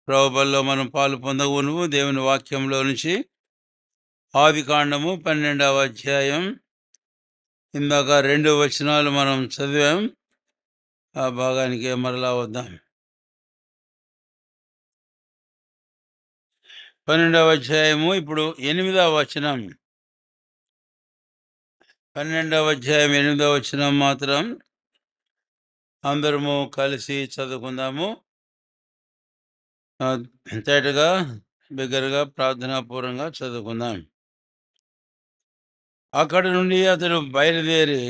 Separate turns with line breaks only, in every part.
ప్రభువులో మనం పాలు పొందవును. దేవుని వాక్యంలో నుంచి ఆదికాండము 12వ అధ్యాయం ఇందాక 2 వచనాలు మనం చదివాం. ఆ భాగానికి మరలా వద్దాం. 12వ అధ్యాయము ఇప్పుడు 8వ వచనం. 12వ అధ్యాయం 8వ వచనం మాత్రం అందరము కలిసి చదువుకుందాము. తేటగా బిగ్గరగా ప్రార్థనాపూర్వంగా చదువుకుందాం. అక్కడి నుండి అతడు బయలుదేరి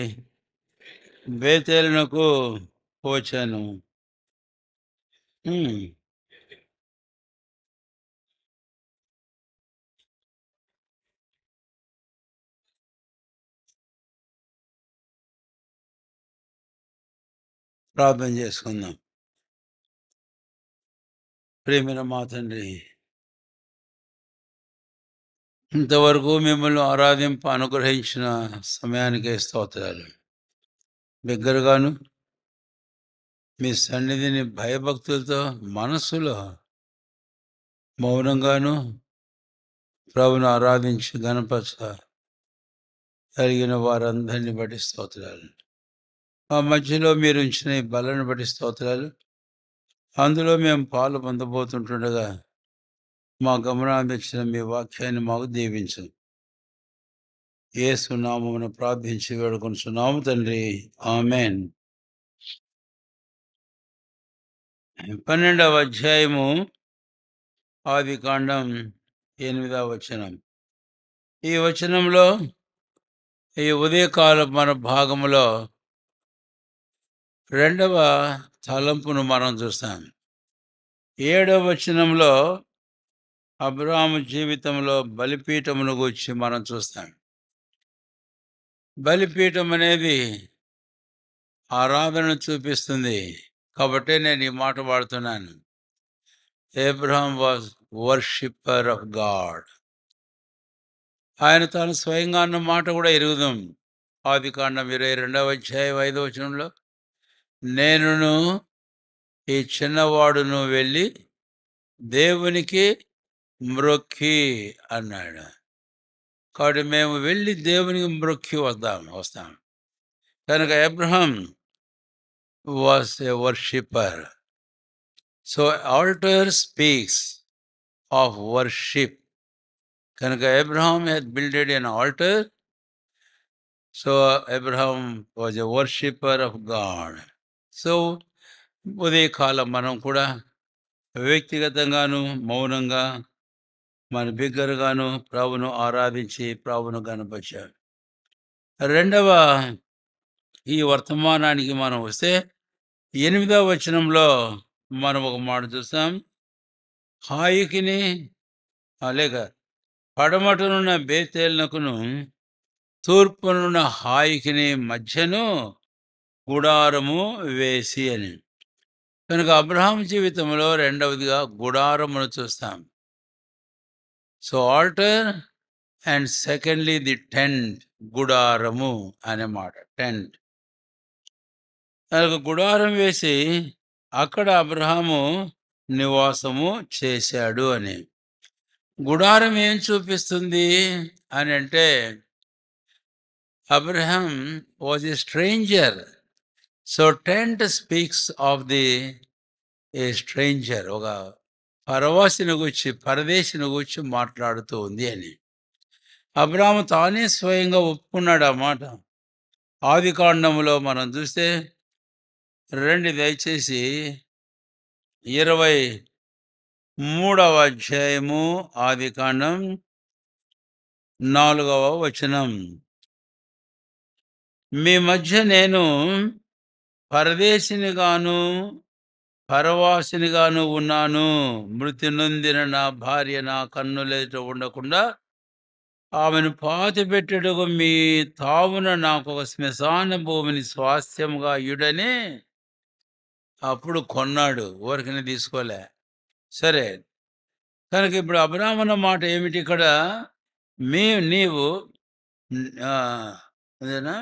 బేతేలునకు వచ్చాను. హ్మ్. ప్రార్థన చేసుకుందాం. ప్రియమైన మా తండ్రి, ఇంతవరకు మిమ్మల్ని ఆరాధింప అనుగ్రహించిన సమయానికే స్తోత్రాలు. బిగ్గరగాను మీ సన్నిధిని భయభక్తులతో మనస్సులో మౌనంగాను ప్రభుని ఆరాధించి గణపరచ కలిగిన వారందరిని బట్టి స్తోత్రాలు. మా మధ్యలో మీరు ఉంచిన ఈ బలను బట్టి స్తోత్రాలు. అందులో మేము పాలు పొందబోతుంటుండగా మా గమనాన్ని తెచ్చిన మీ వాక్యాన్ని మాకు దీవించు. యేసు నామమున ప్రార్థించి వేడుకొనుచున్నాము తండ్రి, ఆమేన్. 12వ అధ్యాయము ఆదికాండం 8వ వచనం. ఈ వచనంలో ఈ ఉదయకాల మన భాగములో 2వ తలంపును మనం చూస్తాం. 7వ వచనంలో అబ్రాహాము జీవితంలో బలిపీఠమును గూర్చి మనం చూస్తాం. బలిపీఠం అనేది ఆరాధనను చూపిస్తుంది. కాబట్టే నేను ఈ మాట వాడుతున్నాను. Abraham was worshipper of God. ఆయన తాను స్వయంగా అన్న మాట కూడా ఎరుగుదాం. ఆదికాండం 22వ అధ్యాయం 5వ వచనంలో, నేనును ఈ చిన్నవాడును వెళ్ళి దేవునికి మ్రొక్కి అన్నాడు. కాబట్టి మేము వెళ్ళి దేవునికి మ్రొక్కి వస్తాం. కనుక Abraham was a worshipper. So altar speaks of worship. కనుక Abraham had builded an altar. So Abraham was a worshipper of God. So ఉదయకాలం మనం కూడా వ్యక్తిగతంగాను మౌనంగా మన బిగ్గరగాను ప్రభును ఆరాధించి ప్రభును గణపరిచాం. 2వ ఈ వర్తమానానికి మనం వస్తే 8వ వచనంలో మనం ఒక మాట చూస్తాం. హాయికిని లేక పడమటనున్న బేతేలునకును తూర్పునున్న హాయికిని మధ్యను గుడారము వేసి అని. కనుక అబ్రహాం జీవితంలో 2వదిగా గుడారమును చూస్తాం. So altar and secondly the tent, గుడారము అనే మాట, టెంట్. కనుక గుడారం వేసి అక్కడ అబ్రహాము నివాసము చేశాడు అని. గుడారం ఏం చూపిస్తుంది అని అంటే, Abraham was a stranger. So tent speaks of the A stranger. ఒక పరవాసిని గురించి, పరదేశిని గురించి మాట్లాడుతూ ఉంది అని. అబ్రహాము తానే స్వయంగా ఒప్పుకున్నాడు ఆ మాట. ఆదికాండములో మనం చూస్తే రండి దయచేసి 23వ అధ్యాయము ఆదికాండం 4వ వచనం. మీ మధ్య నేను పరదేశినిగాను పరవాసినిగాను ఉన్నాను. మృతి నొందిన నా భార్య నా కన్నులెదుట ఉండకుండా ఆమెను పాతిపెట్టుటకు మీ తావున నాకు ఒక శ్మశాన భూమిని స్వాస్థ్యముగా ఇయుడని అప్పుడు కొన్నాడు. ఊరికనే తీసుకోలే. సరే, కనుక ఇప్పుడు అబ్రాహాము అన్న మాట ఏమిటి ఇక్కడ? నీవు ఆ, అదేనా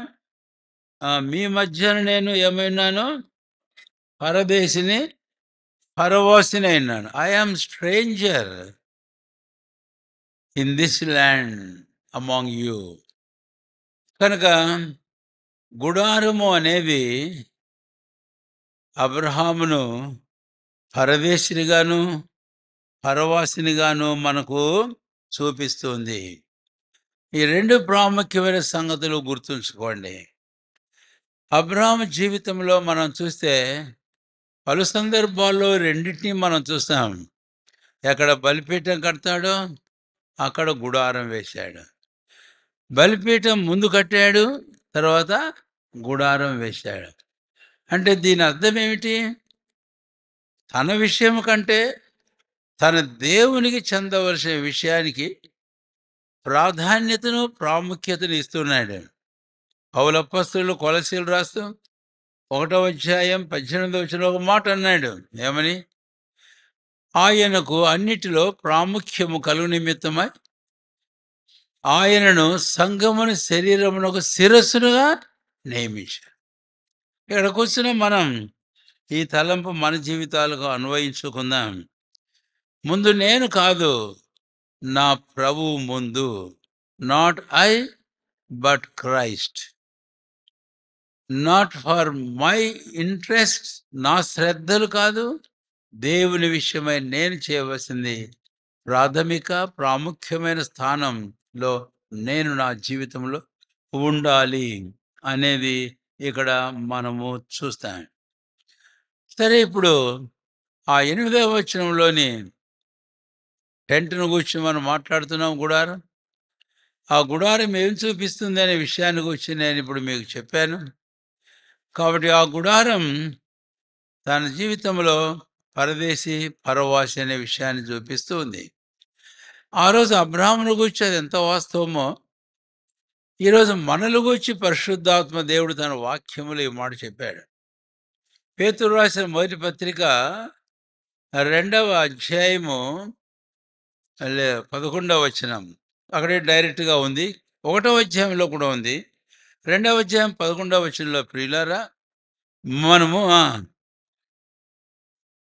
మీ మధ్యన నేను ఏమైనాను? పరదేశిని పరవాసినైనాను. I am stranger in this land among you. కనుక గుడారము అనేది అబ్రహామును పరదేశినిగాను, పరవాసినిగాను మనకు చూపిస్తుంది. ఈ 2 ప్రాముఖ్యమైన సంగతులు గుర్తుంచుకోండి. అబ్రహాము జీవితంలో మనం చూస్తే పలు సందర్భాల్లో రెండిటిని మనం చూస్తాం. ఎక్కడ బలిపీఠం కడతాడో అక్కడ గుడారం వేశాడు. బలిపీఠం ముందు కట్టాడు, తర్వాత గుడారం వేశాడు. అంటే దీని అర్థం ఏమిటి? తన విషయం కంటే తన దేవునికి చెందవలసిన విషయానికి ప్రాధాన్యతను, ప్రాముఖ్యతను ఇస్తున్నాడు. పౌలప్పస్తులు కొలసీలు రాస్తూ 1వ అధ్యాయం 18వ వచనంలో ఒక మాట అన్నాడు. ఏమని? ఆయనకు అన్నిటిలో ప్రాముఖ్యము కలుగు నిమిత్తమై ఆయనను సంఘమును శరీరమునకు శిరస్సునుగా నియమించాడు. ఇక్కడ కూర్చుని మనం ఈ తలంపు మన జీవితాలకు అన్వయించుకుందాం. ముందు నేను కాదు, నా ప్రభువు ముందు. Not I but Christ. Not for my interest, నా శ్రద్ధలు కాదు, దేవుని విషయమై నేను చేయవలసింది ప్రాథమిక ప్రాముఖ్యమైన స్థానంలో నేను నా జీవితంలో ఉండాలి అనేది ఇక్కడ మనము చూస్తాం. సరే, ఇప్పుడు ఆ 8వ వచనంలోని టెంట్ను గురించి మనం మాట్లాడుతున్నాం. గుడారం, ఆ గుడారం ఏం చూపిస్తుంది అనే విషయాన్ని గురించి నేను ఇప్పుడు మీకు చెప్పాను. కాబట్టి ఆ గుడారం తన జీవితంలో పరదేశి, పరవాసి అనే విషయాన్ని చూపిస్తూ ఉంది. ఆ రోజు అబ్రాహామును గురించి అది ఎంత వాస్తవమో ఈరోజు మనల గురించి పరిశుద్ధాత్మ దేవుడు తన వాక్యములు ఈ మాట చెప్పాడు. పేతురు రాసిన మొదటి పత్రిక 2వ అధ్యాయము 11వ వచనం అక్కడే డైరెక్ట్గా ఉంది. 1వ అధ్యాయంలో కూడా ఉంది. 2వ అధ్యాయం 11వ వచనంలో, ప్రియులారా, మనము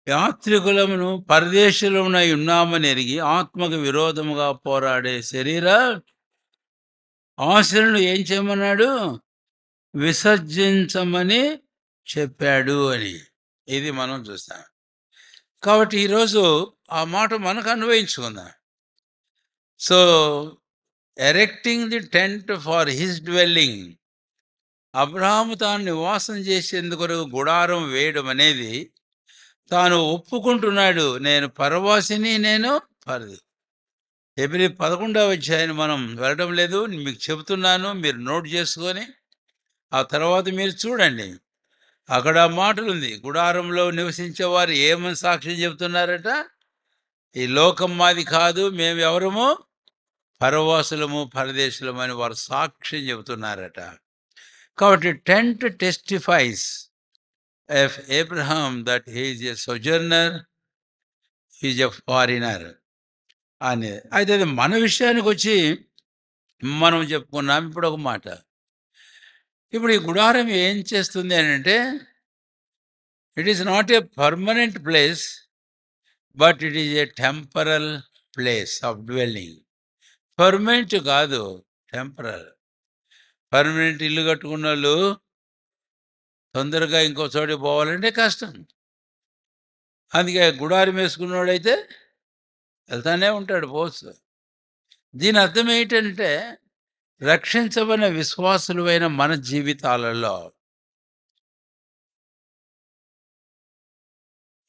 యాత్రికులమును పరదేశులమునై ఉన్నామని ఎరిగి ఆత్మకు విరోధముగా పోరాడే శరీర ఆశలను ఏం చేయమన్నాడు? విసర్జించమని చెప్పాడు అని. ఇది మనం చూస్తాం. కాబట్టి ఈరోజు ఆ మాట మనకు అన్వయించుకుందాం. So, erecting the tent for his dwelling, Abraham తాను నివాసం చేసేందుకు గుడారం వేయడం అనేది తాను ఒప్పుకుంటున్నాడు. నేను పరవాసిని, నేను పరది. ఎబ్రీ 11వ అధ్యాయాన్ని మనం వెళ్ళడం లేదు, మీకు చెబుతున్నాను, మీరు నోట్ చేసుకొని ఆ తర్వాత మీరు చూడండి. అక్కడ మాటలు ఉంది. గుడారంలో నివసించేవారు ఏమని సాక్ష్యం చెబుతున్నారట? ఈ లోకం మాది కాదు, మేము ఎవరము? పరవాసులము, పరదేశులము అని వారు సాక్ష్యం చెబుతున్నారట. కాబట్టి tent టెస్టిఫైస్ of Abraham that he is a sojourner, he is a foreigner అని. అయితే అది మన విషయానికి వచ్చి మనం చెప్పుకున్నాం. ఇప్పుడు ఒక మాట, ఇప్పుడు ఈ గుడారం ఏం చేస్తుంది అని అంటే, it is not a permanent place, but it is a temporal place of dwelling. Permanent కాదు, టెంపరల్. పర్మనెంట్ ఇల్లు కట్టుకున్న వాళ్ళు తొందరగా ఇంకో చోటికి పోవాలంటే కష్టం. అందుకే గుడారం వేసుకున్నవాడైతే వెళ్తానే ఉంటాడు, పోవచ్చు. దీని అర్థం ఏంటంటే, రక్షించబడిన విశ్వాసులైన మన జీవితాలలో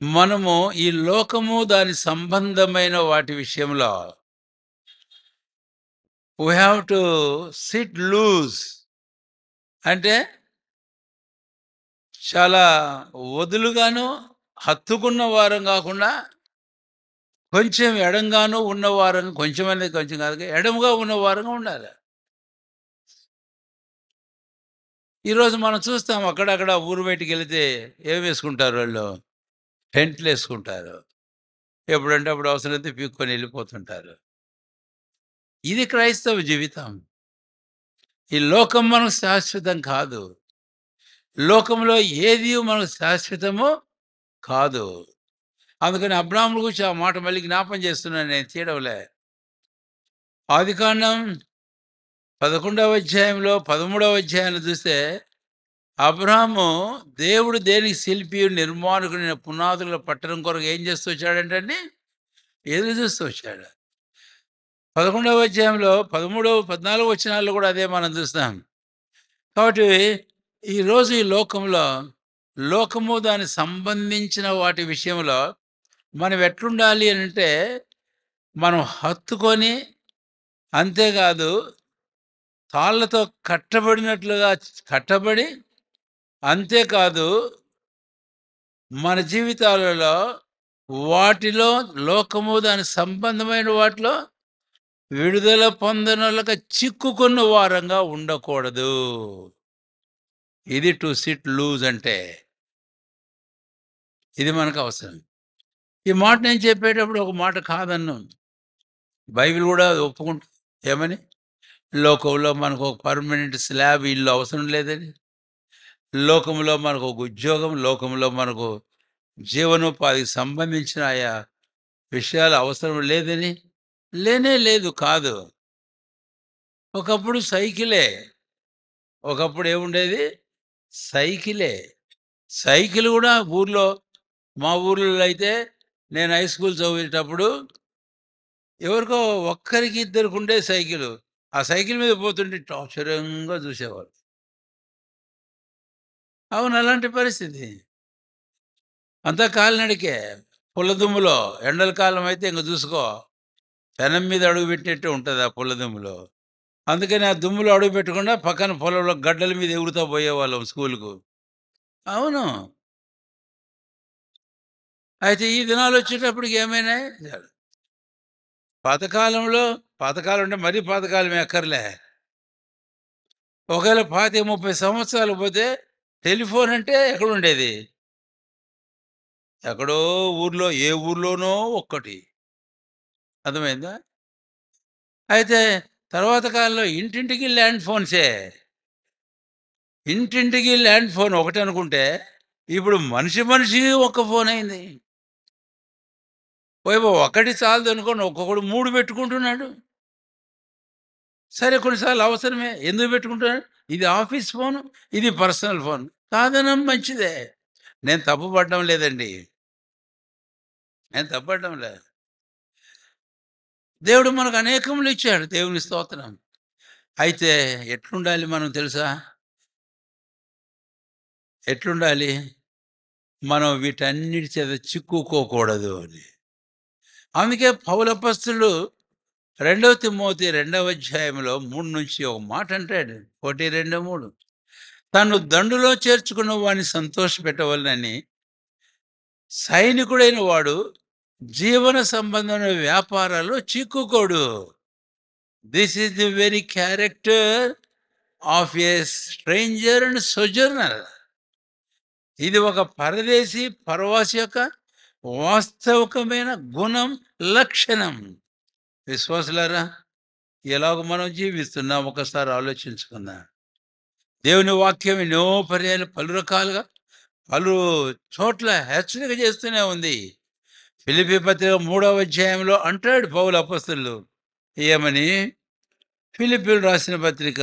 మనము ఈ లోకము దాని సంబంధమైన వాటి విషయంలో we have to sit loose. అంటే చాలా వదులుగాను హత్తుకున్న వారం కాకుండా కొంచెం ఎడంగాను ఉన్నవారం, కొంచెం అనేది కొంచెం కాదు, ఎడముగా ఉన్నవారంగా ఉండాలి. ఈరోజు మనం చూస్తాం అక్కడక్కడ ఊరు బయటికి వెళితే ఏం వేసుకుంటారు వాళ్ళు? టెంట్లు వేసుకుంటారు. ఎప్పుడంటే అప్పుడు అవసరమైతే పీక్కొని వెళ్ళిపోతుంటారు. ఇది క్రైస్తవ జీవితం. ఈ లోకం మనకు శాశ్వతం కాదు. లోకంలో ఏది మనకు శాశ్వతము కాదు. అందుకని అబ్రాహాముల గురించి ఆ మాట మళ్ళీ జ్ఞాపం చేస్తున్నాను, నేను తీయడంలే. ఆదికాండం 11వ అధ్యాయంలో 13వ అధ్యాయాన్ని చూస్తే అబ్రాహాము దేవుడు దేనికి శిల్పి నిర్మాణకుడైన పునాదుల పట్టణం కొరకు ఏం చేస్తూ వచ్చాడంటే ఎదురు చూస్తూ వచ్చాడు. 11వ అధ్యాయంలో 13, 14 వచనాల్లో కూడా అదే మనం చూస్తాం. కాబట్టి ఈరోజు ఈ లోకంలో లోకము దానికి సంబంధించిన వాటి విషయంలో మనం ఎట్లుండాలి అని అంటే, మనం హత్తుకొని, అంతేకాదు తాళ్ళతో కట్టబడినట్లుగా కట్టబడి, అంతేకాదు మన జీవితాలలో వాటిలో లోకము దాని సంబంధమైన వాటిలో విడుదల పొందనలుగా చిక్కుకున్న వారంగా ఉండకూడదు. ఇది టు సిట్ లూజ్ అంటే ఇది మనకు అవసరం. ఈ మాట నేను చెప్పేటప్పుడు ఒక మాట కాదన్ను, బైబిల్ కూడా అది ఒప్పుకుంటుంది. ఏమని? లోకంలో మనకు ఒక పర్మనెంట్ స్లాబ్ ఇల్లు అవసరం లేదని, లోకంలో మనకు ఒక ఉద్యోగం, లోకంలో మనకు జీవనోపాధికి సంబంధించిన ఆయా విషయాలు అవసరం లేదని, లేనే లేదు, కాదు. ఒకప్పుడు సైకిలే, ఒకప్పుడు ఏముండేది? సైకిలే. సైకిల్ కూడా ఊర్లో, మా ఊర్లో అయితే నేను హై స్కూల్ చదివేటప్పుడు ఎవరికో ఒక్కరికి ఇద్దరికి ఉండే సైకిల్. ఆ సైకిల్ మీద పోతుంటే టార్చరంగా చూసేవారు. అవును, అలాంటి పరిస్థితి. అంతా కాలినడకే. పుల్లదుమ్ములో ఎండల కాలం అయితే ఇంక చూసుకో, పెనం మీద అడుగు పెట్టినట్టే ఉంటుంది ఆ పుల్లదుమ్ములో. అందుకని ఆ దుమ్ములో అడుగు పెట్టకుండా పక్కన పొలంలో గడ్డల మీద ఎగురుతా పోయేవాళ్ళం స్కూలుకు. అవును. అయితే ఈ దినాలు వచ్చేటప్పటికి ఏమైనాయి? పాతకాలంలో, పాతకాలం అంటే మరీ పాతకాలం ఎక్కర్లే. ఒకవేళ 25, 30 సంవత్సరాలు పోతే టెలిఫోన్ అంటే ఎక్కడుండేది? ఎక్కడో ఊర్లో, ఏ ఊర్లోనో ఒక్కటి. అర్థమైందా? అయితే తర్వాత కాలంలో ఇంటింటికి ల్యాండ్ ఫోన్సే. ఇంటింటికి ల్యాండ్ ఫోన్ ఒకటనుకుంటే, ఇప్పుడు మనిషి మనిషికి ఒక్క ఫోన్ అయింది. ఒకటి చాలదనుకోండి, ఒక్కొక్కడు 3 పెట్టుకుంటున్నాడు. సరే, కొన్నిసార్లు అవసరమే. ఎందుకు పెట్టుకుంటున్నాడు? ఇది ఆఫీస్ ఫోను, ఇది పర్సనల్ ఫోన్. సాధనం మంచిదే. నేను తప్పు పడడం లేదండి. నేను తప్పు పడడం లేదు. దేవుడు మనకు అనేకములు ఇచ్చాడు. దేవుని స్తోత్రం. అయితే ఎట్లుండాలి మనం తెలుసా? ఎట్లుండాలి? మనం వీటన్నిటి చేత చిక్కుకోకూడదు అని. అందుకే పౌలప్పస్తులు 2 తిమోతి 2వ అధ్యాయంలో 3 నుంచి ఒక మాట అంటాడు. 1, 2, 3. తను దండులో చేర్చుకున్న వాడిని సంతోషపెట్టవలనని సైనికుడైన వాడు జీవన సంబంధమైన వ్యాపారాల్లో చిక్కుకోడు. This is the very character of a stranger and sojourner. ఇది ఒక పరదేశీ, పరవాసి యొక్క వాస్తవికమైన గుణం, లక్షణం. విశ్వాసులారా, ఎలాగ మనం జీవిస్తున్నాం ఒకసారి ఆలోచించుకుందాం. దేవుని వాక్యం ఎన్నో పర్యాలు పలు రకాలుగా పలు చోట్ల హెచ్చరిక చేస్తూనే ఉంది. ఫిలిప్పీ పత్రిక 3వ అధ్యాయంలో అంటాడు పౌలు అపొస్తలుడు ఏమని? ఫిలిప్పీలు రాసిన పత్రిక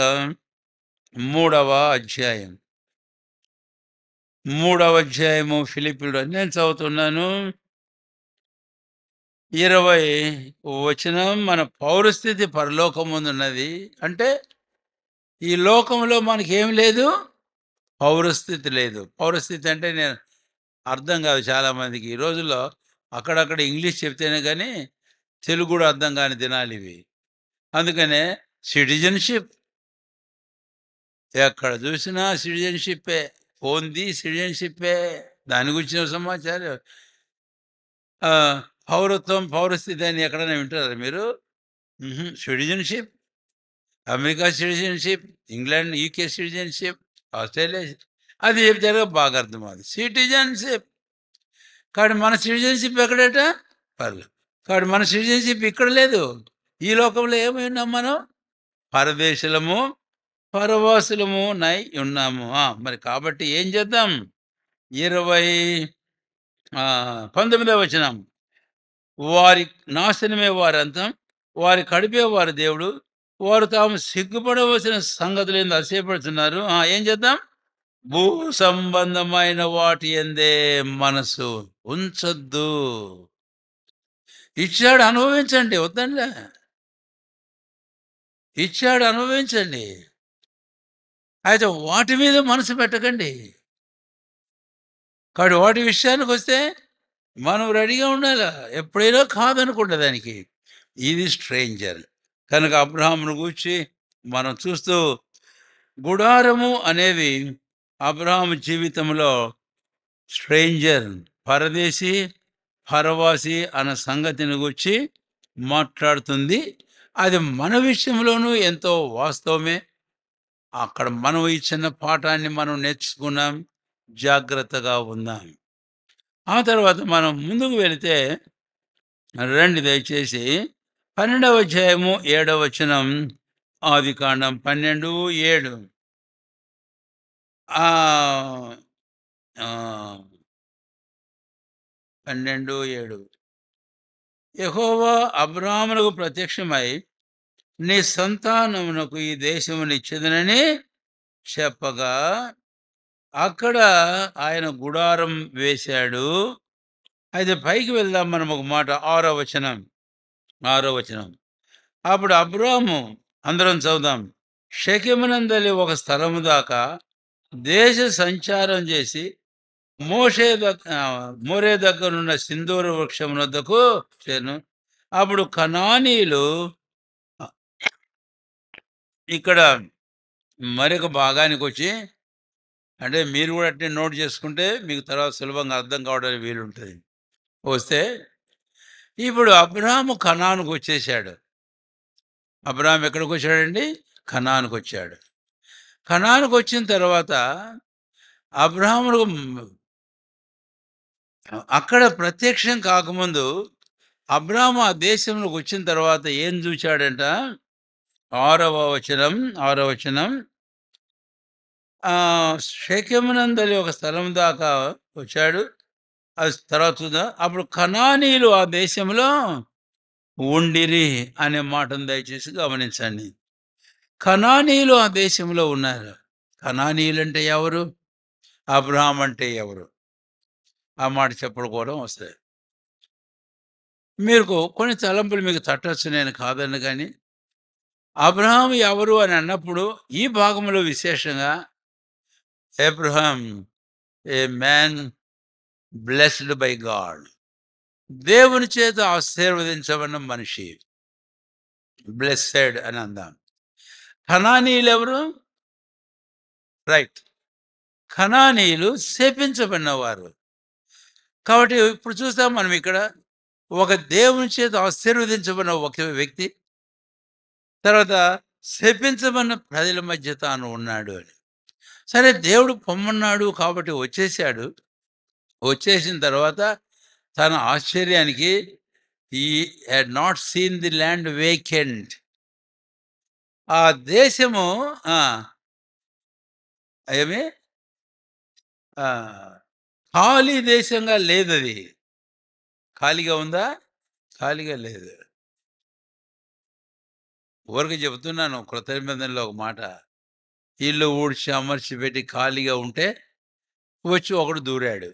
3వ అధ్యాయం, 3వ అధ్యాయము ఫిలిప్పీలు, నేను చదువుతున్నాను. 20 వచనం. మన పౌరస్థితి పరలోకముందున్నది. అంటే ఈ లోకంలో మనకేం లేదు? పౌరస్థితి లేదు. పౌరస్థితి అంటే నేను అర్థం కాదు చాలామందికి. ఈ రోజుల్లో అక్కడక్కడ ఇంగ్లీష్ చెప్తేనే కానీ తెలుగు కూడా అర్థం కాని దినాలు ఇవి. అందుకనే సిటిజన్షిప్, ఎక్కడ చూసినా సిటిజన్షిప్పే, పోంది సిటిజన్షిప్పే, దాని గురించిన సమాచారం. పౌరత్వం, పౌరస్థితి అని ఎక్కడైనా వింటారా మీరు? Citizenship, America citizenship, England, UK citizenship, Australia, అది చెప్తే బాగా అర్థం అవుతుంది. సిటిజన్షిప్. కాబట్టి మన సిటిజన్షిప్ ఎక్కడట? పర్లేదు. కాబట్టి మన సిటిజన్షిప్ ఇక్కడ లేదు. ఈ లోకంలో ఏమై ఉన్నాం మనం? పరదేశులము, పరవాసులము నై ఉన్నాము. మరి కాబట్టి ఏం చేద్దాం? 20 19వ వచనం. వారి నాశనమే వారి అంతం. వారి కడిపే వారి దేవుడు. వారు తాము సిగ్గుపడవలసిన సంగతులేందో అతిశయపడుతున్నారు. ఏం చేద్దాం? భూ సంబంధమైన వాటి యందే మనసు ఉంచొద్దు. ఇచ్చాడు అనుభవించండి. వద్దంలే. ఇచ్చాడు అనుభవించండి. అయితే వాటి మీద మనసు పెట్టకండి. కాబట్టి వాటి విషయానికొస్తే మనం రెడీగా ఉండాల. ఎప్పుడైనా కాదనకూడదు దానికి. ఇది స్ట్రేంజర్. కనుక అబ్రాహామును గూర్చి మనం చూస్తూ గుడారము అనేది అబ్రాహాము జీవితంలో స్ట్రేంజర్, పరదేశి, పరవాసి అన్న సంగతిని గూర్చి మాట్లాడుతుంది. అది మన విషయంలోనూ ఎంతో వాస్తవమే. అక్కడ మనం ఈ చిన్న పాఠాన్ని మనం నేర్చుకున్నాం. జాగ్రత్తగా ఉందాం. ఆ తర్వాత మనం ముందుకు వెళితే రండి దయచేసి 12వ అధ్యాయము 7వ వచనం. ఆదికాండం 12:7. ఆహ్, ఆహ్, 12:7. యెహోవా అబ్రాహామునకు ప్రత్యక్షమై, నీ సంతానమునకు ఈ దేశమునిచ్చెదనని చెప్పగా, అక్కడ ఆయన గుడారం వేశాడు. అయితే పైకి వెళ్దాం మనం ఒక మాట. 6వ వచనం. 6వ వచనం. అప్పుడు అబ్రాహాము, అందరం చదువుదాం. షెకెమునందలి ఒక స్థలము దాకా దేశ సంచారం చేసి మోరే దగ్గరున్న సింధూర వృక్షమునొద్దకు చేరును. అప్పుడు కనానీయులు ఇక్కడ మరొక భాగానికొచ్చి, అంటే మీరు కూడా అట్నే నోట్ చేసుకుంటే మీకు తర్వాత సులభంగా అర్థం కావడానికి వీలుంటది. వస్తే ఇప్పుడు అబ్రాహాము కనానుకు వచ్చేసాడు. అబ్రాహాం ఎక్కడికొచ్చాడండి? కనానుకొచ్చాడు. కనానుకొచ్చిన తర్వాత అబ్రాహాముకు అక్కడ ప్రత్యక్షం కాకముందు అబ్రాహాము ఆ దేశంలోకి వచ్చిన తర్వాత ఏం చూచాడంట? 6వ వచనం. 6వ వచనం. షెకెమునందలి ఒక స్థలం దాకా వచ్చాడు. అది తర్వాత చూద్దాం. అప్పుడు కనానీయులు ఆ దేశంలో ఉండిరి అనే మాటను దయచేసి గమనించండి. కనానీయులు ఆ దేశంలో ఉన్నారు. కనానీయులు అంటే ఎవరు? అబ్రాహాం అంటే ఎవరు? ఆ మాట చెప్పుకోవడం వస్తది. మీకు కొన్ని తలంపులు మీకు తట్టొచ్చు, నేను కాదను గాని. అబ్రాహాం ఎవరు అని అన్నప్పుడు ఈ భాగంలో విశేషంగా Abraham A man blessed by God. దేవుని చేత ఆశీర్వదించబడిన మనిషి. బ్లెస్సెడ్ అని అందాం. కనానీయులు ఎవరు? రైట్. కనానీయులు శపించబడినవారు. కాబట్టి ఇప్పుడు చూస్తాం మనం ఇక్కడ ఒక దేవుని చేత ఆశీర్వదించబడిన ఒక వ్యక్తి, తర్వాత శపించబడిన ప్రజల మధ్య తాను ఉన్నాడు అని. సరే, దేవుడు పొమ్మన్నాడు కాబట్టి వచ్చేసాడు. వచ్చేసిన తర్వాత తన ఆశ్చర్యానికి he had not seen the land vacant. ఆ దేశము ఏమి ఖాళీ దేశంగా లేదది. ఖాళీగా ఉందా? ఖాళీగా లేదు. ఊరికే చెబుతున్నాను. క్రొత్త నిబంధనలో ఒక మాట. ఇల్లు ఊడ్చి అమర్చి పెట్టి ఖాళీగా ఉంటే వచ్చి ఒకడు దూరాడు.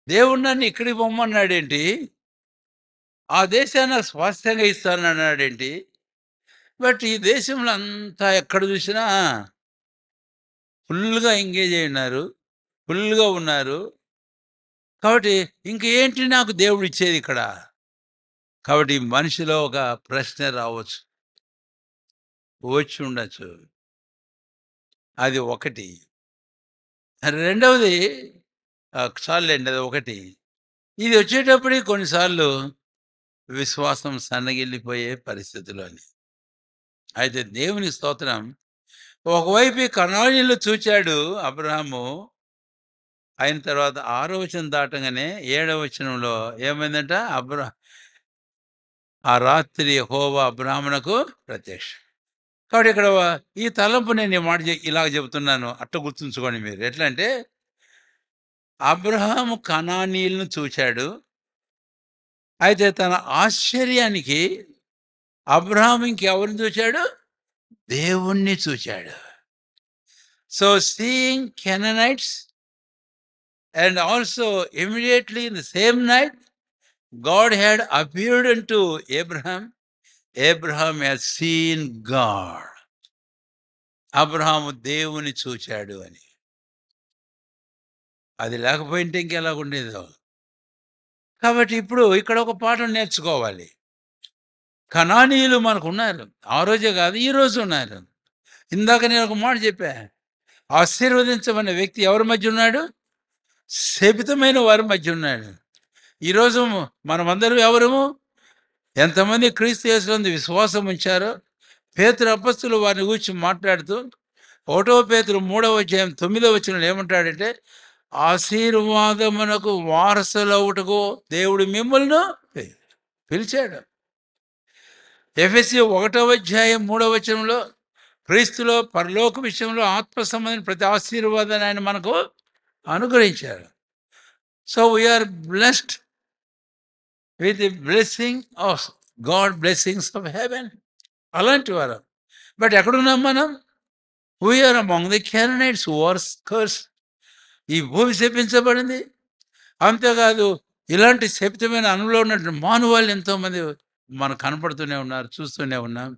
దేవుడు నన్ను ఇక్కడికి పొమ్మన్నాడేంటి? ఆ దేశాన్ని స్వాస్థ్యంగా ఇస్తానన్నాడేంటి? బట్ ఈ దేశంలో అంతా ఎక్కడ చూసినా ఫుల్గా ఎంగేజ్ అయి ఉన్నారు, ఫుల్గా ఉన్నారు. కాబట్టి ఇంకేంటి నాకు దేవుడు ఇచ్చేది ఇక్కడ? కాబట్టి మనిషిలో ఒక ప్రశ్న రావచ్చు, వచ్చి ఉండొచ్చు. అది ఒకటి. రెండవది చాలండి, అది ఒకటి. ఇది వచ్చేటప్పటికి కొన్నిసార్లు విశ్వాసం సన్నగిల్లిపోయే పరిస్థితులు అని. అయితే దేవుని స్తోత్రం. ఒకవైపు కనానీయులు చూచాడు అబ్రాహాము. అయిన తర్వాత 6వ వచనం దాటంగానే 7వ వచనంలో ఏమైందంట? ఆ రాత్రి యెహోవా అబ్రాహామునకు ప్రత్యక్షం. కాబట్టి ఇక్కడ ఈ తలంపు నేను ఈ మాట ఇలాగ చెబుతున్నాను. అట్ట గుర్తుంచుకోండి మీరు. ఎట్లా అంటే అబ్రహాము కనానీయులను చూచాడు. అయితే తన ఆశ్చర్యానికి అబ్రహాము ఇంకెవరిని చూచాడు? దేవుణ్ణి చూచాడు. So seeing Canaanites and also immediately in the same night God had appeared unto Abraham. Abraham has seen God. Abraham దేవుని చూచాడు అని. అది లేకపోయింటే ఇంకెలాగుండేదో. కాబట్టి ఇప్పుడు ఇక్కడ ఒక పాఠం నేర్చుకోవాలి. కనానీయులు మనకున్నారు. ఆ రోజే కాదు, ఈ రోజు ఉన్నారు. ఇందాక నేను ఒక మాట చెప్పా. ఆశీర్వదించమనే వ్యక్తి ఎవరి మధ్య ఉన్నాడు? శపితమైన వారి మధ్య ఉన్నాడు. ఈరోజు మనమందరం ఎవరము? ఎంతమంది క్రీస్తు యేసునందు విశ్వాసం ఉంచారో పేతురు అపొస్తలుడు వారిని గురించి మాట్లాడుతూ 1 పేతురు 3వ అధ్యాయం 9వ వచనంలో ఏమంటాడంటే, ఆశీర్వాదమునకు వారసులవుటకు దేవుడు మిమ్మల్ని పిలిచాడు. ఎఫెసీ 1వ అధ్యాయం 3వ వచనంలో క్రీస్తులో పరలోక విషయంలో ఆత్మ సంబంధించిన ప్రతి ఆశీర్వాదాన్ని ఆయన మనకు అనుగ్రహించారు. So we are blessed with the blessing of God, blessings of heaven. అలాంటి వారు. బట్ ఎక్కడున్నాం మనం? We are among the Canaanites who are cursed. ఈ భూమి శపించబడింది. అంతేకాదు, ఇలాంటి శపితమైన అనులో ఉన్నటువంటి మానవాళ్ళు ఎంతోమంది మనకు కనపడుతూనే ఉన్నారు, చూస్తూనే ఉన్నాం.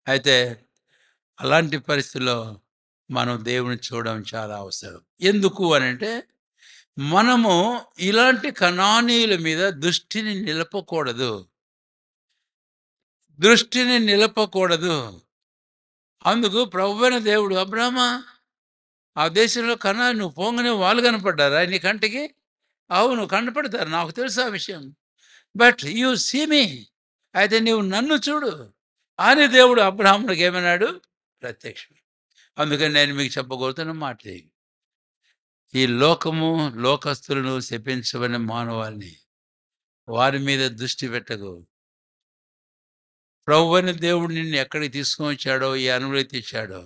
అయితే అలాంటి పరిస్థితుల్లో మనం దేవుని చూడడం చాలా అవసరం. ఎందుకు అని అంటే, మనము ఇలాంటి కనానీయుల మీద దృష్టిని నిలపకూడదు. దృష్టిని నిలపకూడదు. అందుకు ప్రభువైన దేవుడు, అబ్రామా, ఆ దేశంలో కన్నా నువ్వు పోగానే వాళ్ళు కనపడ్డారా నీ కంటికి? అవును, కనపడతారు, నాకు తెలుసు ఆ విషయం. బట్ యు సీ మీ, అయితే నీవు నన్ను చూడు అని దేవుడు అబ్రాహామునికి ఏమన్నాడు? ప్రత్యక్షం. అందుకని నేను మీకు చెప్పగలుగుతున్న మాట, ఈ లోకము లోకస్తులను శపించబడిన మానవాళిని వారి మీద దృష్టి పెట్టకు. ప్రభువైన దేవుడు నిన్ను ఎక్కడికి తీసుకొని వచ్చాడో, ఏ అనుభూతి తెచ్చాడో,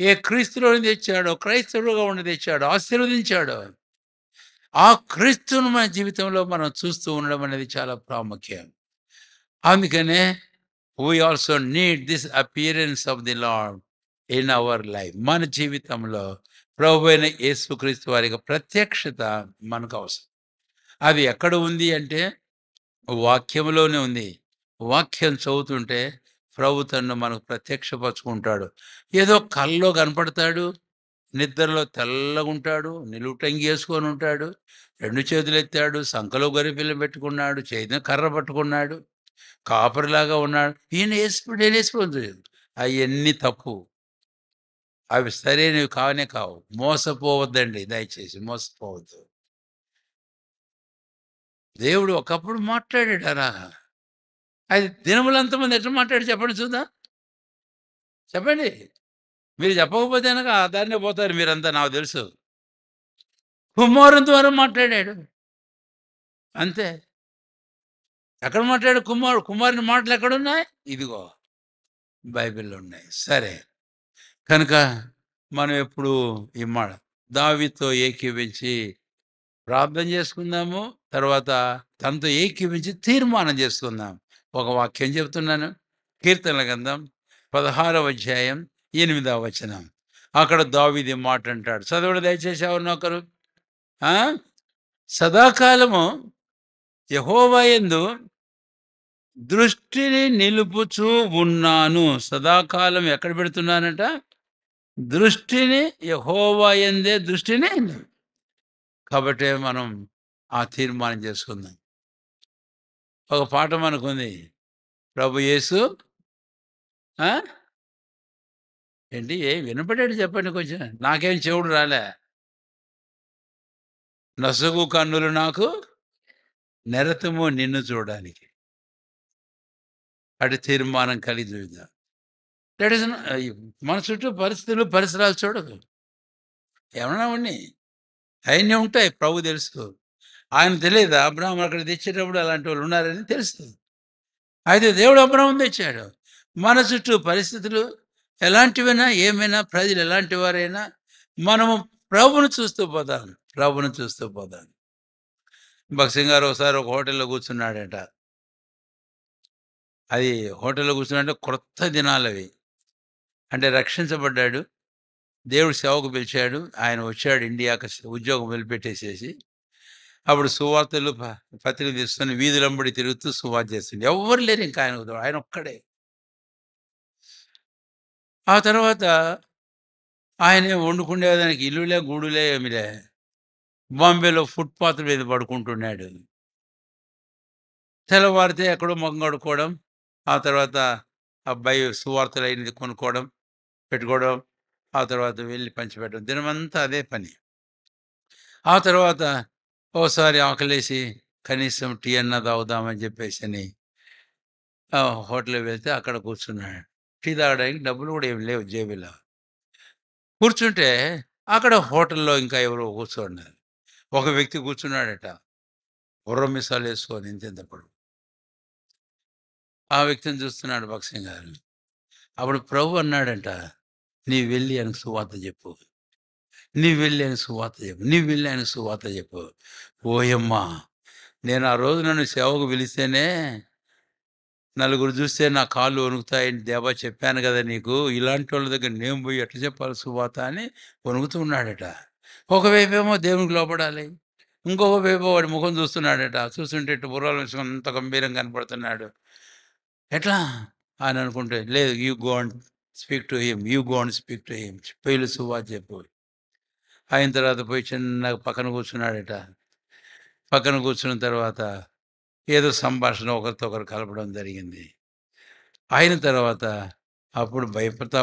ఏ క్రీస్తులోని తెచ్చాడో, క్రైస్తవుడుగా ఉండి తెచ్చాడో, ఆశీర్వదించాడో, ఆ క్రీస్తును మన జీవితంలో మనం చూస్తూ ఉండడం అనేది చాలా ప్రాముఖ్యం. అందుకనే we also need this appearance of the Lord in our life. మన జీవితంలో ప్రభువైన యేసుక్రీస్తు వారి యొక్క ప్రత్యక్షత మనకు అవసరం. అది ఎక్కడ ఉంది అంటే వాక్యంలోనే ఉంది. వాక్యం చదువుతుంటే ప్రభు తను మనకు ప్రత్యక్షపరుచుకుంటాడు. ఏదో కల్లో కనపడతాడు, నిద్రలో తెల్లగుంటాడు, నిలువుటంగి వేసుకొని ఉంటాడు, 2 చేతులు ఎత్తాడు, సంకలో గరిపిల్ల పెట్టుకున్నాడు, చేతిని కర్ర పట్టుకున్నాడు, కాపరిలాగా ఉన్నాడు. ఈయన యేసుడు, నేను యేసుడు. అవన్నీ తప్పు. అవి సరైనవి కానే కావు. మోసపోవద్దండి, దయచేసి మోసపోవద్దు. దేవుడు ఒకప్పుడు మాట్లాడాడు అలా. అది దినములంతమంది ఎట్లా మాట్లాడి చెప్పండి చూద్దాం. చెప్పండి. మీరు చెప్పకపోతే కనుక ఆ దారినే పోతారు మీరంతా, నాకు తెలుసు. కుమారుని ద్వారా మాట్లాడాడు, అంతే. ఎక్కడ మాట్లాడు? కుమారుని మాటలు ఎక్కడున్నాయి? ఇదిగో బైబిల్లో ఉన్నాయి. సరే, కనుక మనం ఎప్పుడు ఈ మాట దావీదుతో ఏకీవించి ప్రార్థన చేసుకుందాము. తర్వాత తనతో ఏకీవించి తీర్మానం చేసుకుందాం. ఒక వాక్యం చెప్తున్నాను. కీర్తనల గ్రంథం 16వ అధ్యాయం 8వ వచనం. అక్కడ దావీదు మాట అంటాడు, చదవడు దయచేసి ఎవరినొకరు. సదాకాలము యెహోవా యందు దృష్టిని నిలుపుచూ ఉన్నాను. సదాకాలం ఎక్కడ పెడుతున్నానట? దృష్టిని యెహోవా యందే దృష్టిని. కాబట్టి మనం ఆ తీర్మానం చేసుకుందాం. ఒక పాట మనకుంది, ప్రభు యేసు ఏంటి వినపడేది చెప్పండి కొంచెం. నాకేం చెవుడు రాలే. నసుగు కన్నులు నాకు నిరతము నిన్ను చూడడానికి. అటు తీర్మానం కలిగి చూద్దాం. దట్ ఈస్ మన చుట్టూ పరిస్థితులు పరిసరాలు చూడదు. ఏమన్నా ఉన్నాయి, అవన్నీ ఉంటాయి, ప్రభు తెలుసు. ఆయన తెలియదు అబ్రాహాం అక్కడ తెచ్చేటప్పుడు అలాంటి వాళ్ళు ఉన్నారని తెలుస్తుంది. అయితే దేవుడు అబ్రాహాం తెచ్చాడు. మన చుట్టూ పరిస్థితులు ఎలాంటివైనా, ఏమైనా, ప్రజలు ఎలాంటి వారైనా మనము ప్రభువును చూస్తూ పోతాం. ప్రభువును చూస్తూ పోతాను. భక్సింగ్ గారు ఒకసారి ఒక హోటల్‌లో కూర్చున్నాడట. అది హోటల్‌లో కూర్చున్నాడంటే క్రొత్త దినాలవి. అంటే రక్షించబడ్డాడు. దేవుడు సేవకు పిలిచాడు. ఆయన వచ్చాడు ఇండియాకి ఉద్యోగం వదిలిపెట్టేసేసి. అప్పుడు సువార్తలు పత్రికలు తీసుకొని వీధులంబడి తిరుగుతూ సువార్త చేస్తుండు. ఎవ్వరు లేరు ఇంకా ఆయనకు తోడు. ఆయన ఒక్కడే. ఆ తర్వాత ఆయనే వండుకునేదానికి ఇల్లులే, గూడులే ఏమిలే. బాంబేలో ఫుట్‌పాత్ మీద పడుకుంటున్నాడు. తెల్లవారితే ఎక్కడో మొఖం కడుక్కోవడం, ఆ తర్వాత అబ్బాయి సువార్తలయింది కొనుక్కోవడం, పెట్టుకోవడం, ఆ తర్వాత వెళ్లి పంచిపెట్టడం. దినమంతా అదే పని. ఆ తర్వాత ఓసారి ఆకలేసి కనీసం టీ అన్నా తాగుదామని చెప్పేసని హోటల్‌కి వెళ్తే అక్కడ కూర్చున్నాడు. టీ తాగడానికి డబ్బులు కూడా ఏమి లేవు జేబులో. కూర్చుంటే అక్కడ హోటల్‌లో ఇంకా ఎవరో కూర్చున్నారు. ఒక వ్యక్తి కూర్చున్నాడట. బుర్ర మీసాలేసుకొని ఇంతింత పొడుగు. ఆ వ్యక్తిని చూస్తున్నాడు భక్సింగ్ గారు. అప్పుడు ప్రభు అన్నాడంట, "నీవు వెళ్లి ఆయనకు సువార్త చెప్పు. నీవు వెళ్లి ఆయనకు సువార్త చెప్పు. నీవు వెళ్లి ఆయనకు సువార్త చెప్పు." ఓయమ్మా! నేను ఆ రోజు నన్ను సేవకు పిలిస్తేనే నలుగురు చూస్తే నా కాళ్ళు వణుకుతాయని దేవా చెప్పాను కదా నీకు. ఇలాంటోళ్ళ దగ్గర నేను పోయి ఎట్లా చెప్పాలి సువార్త అని వణుకుతూ ఉన్నాడట. ఒకవైపేమో దేవునికి లోబడాలి. ఇంకొక వైపు వాడి ముఖం చూస్తున్నాడట. చూస్తుంటే ఇట్ట బుర్రలు వేసుకొని అంత గంభీరంగా కనపడుతున్నాడు. ఎట్లా? అని అనుకుంటే, లేదు you go and speak to him. You go and speak to him. వెళ్లి సువార్త చెప్పు. అయిన తర్వాత పోయి చిన్నగా పక్కన కూర్చున్నాడట. పక్కన కూర్చున్న తర్వాత ఏదో సంభాషణ ఒకరితో ఒకరు కలపడం జరిగింది. అయిన తర్వాత అప్పుడు భయపడతా,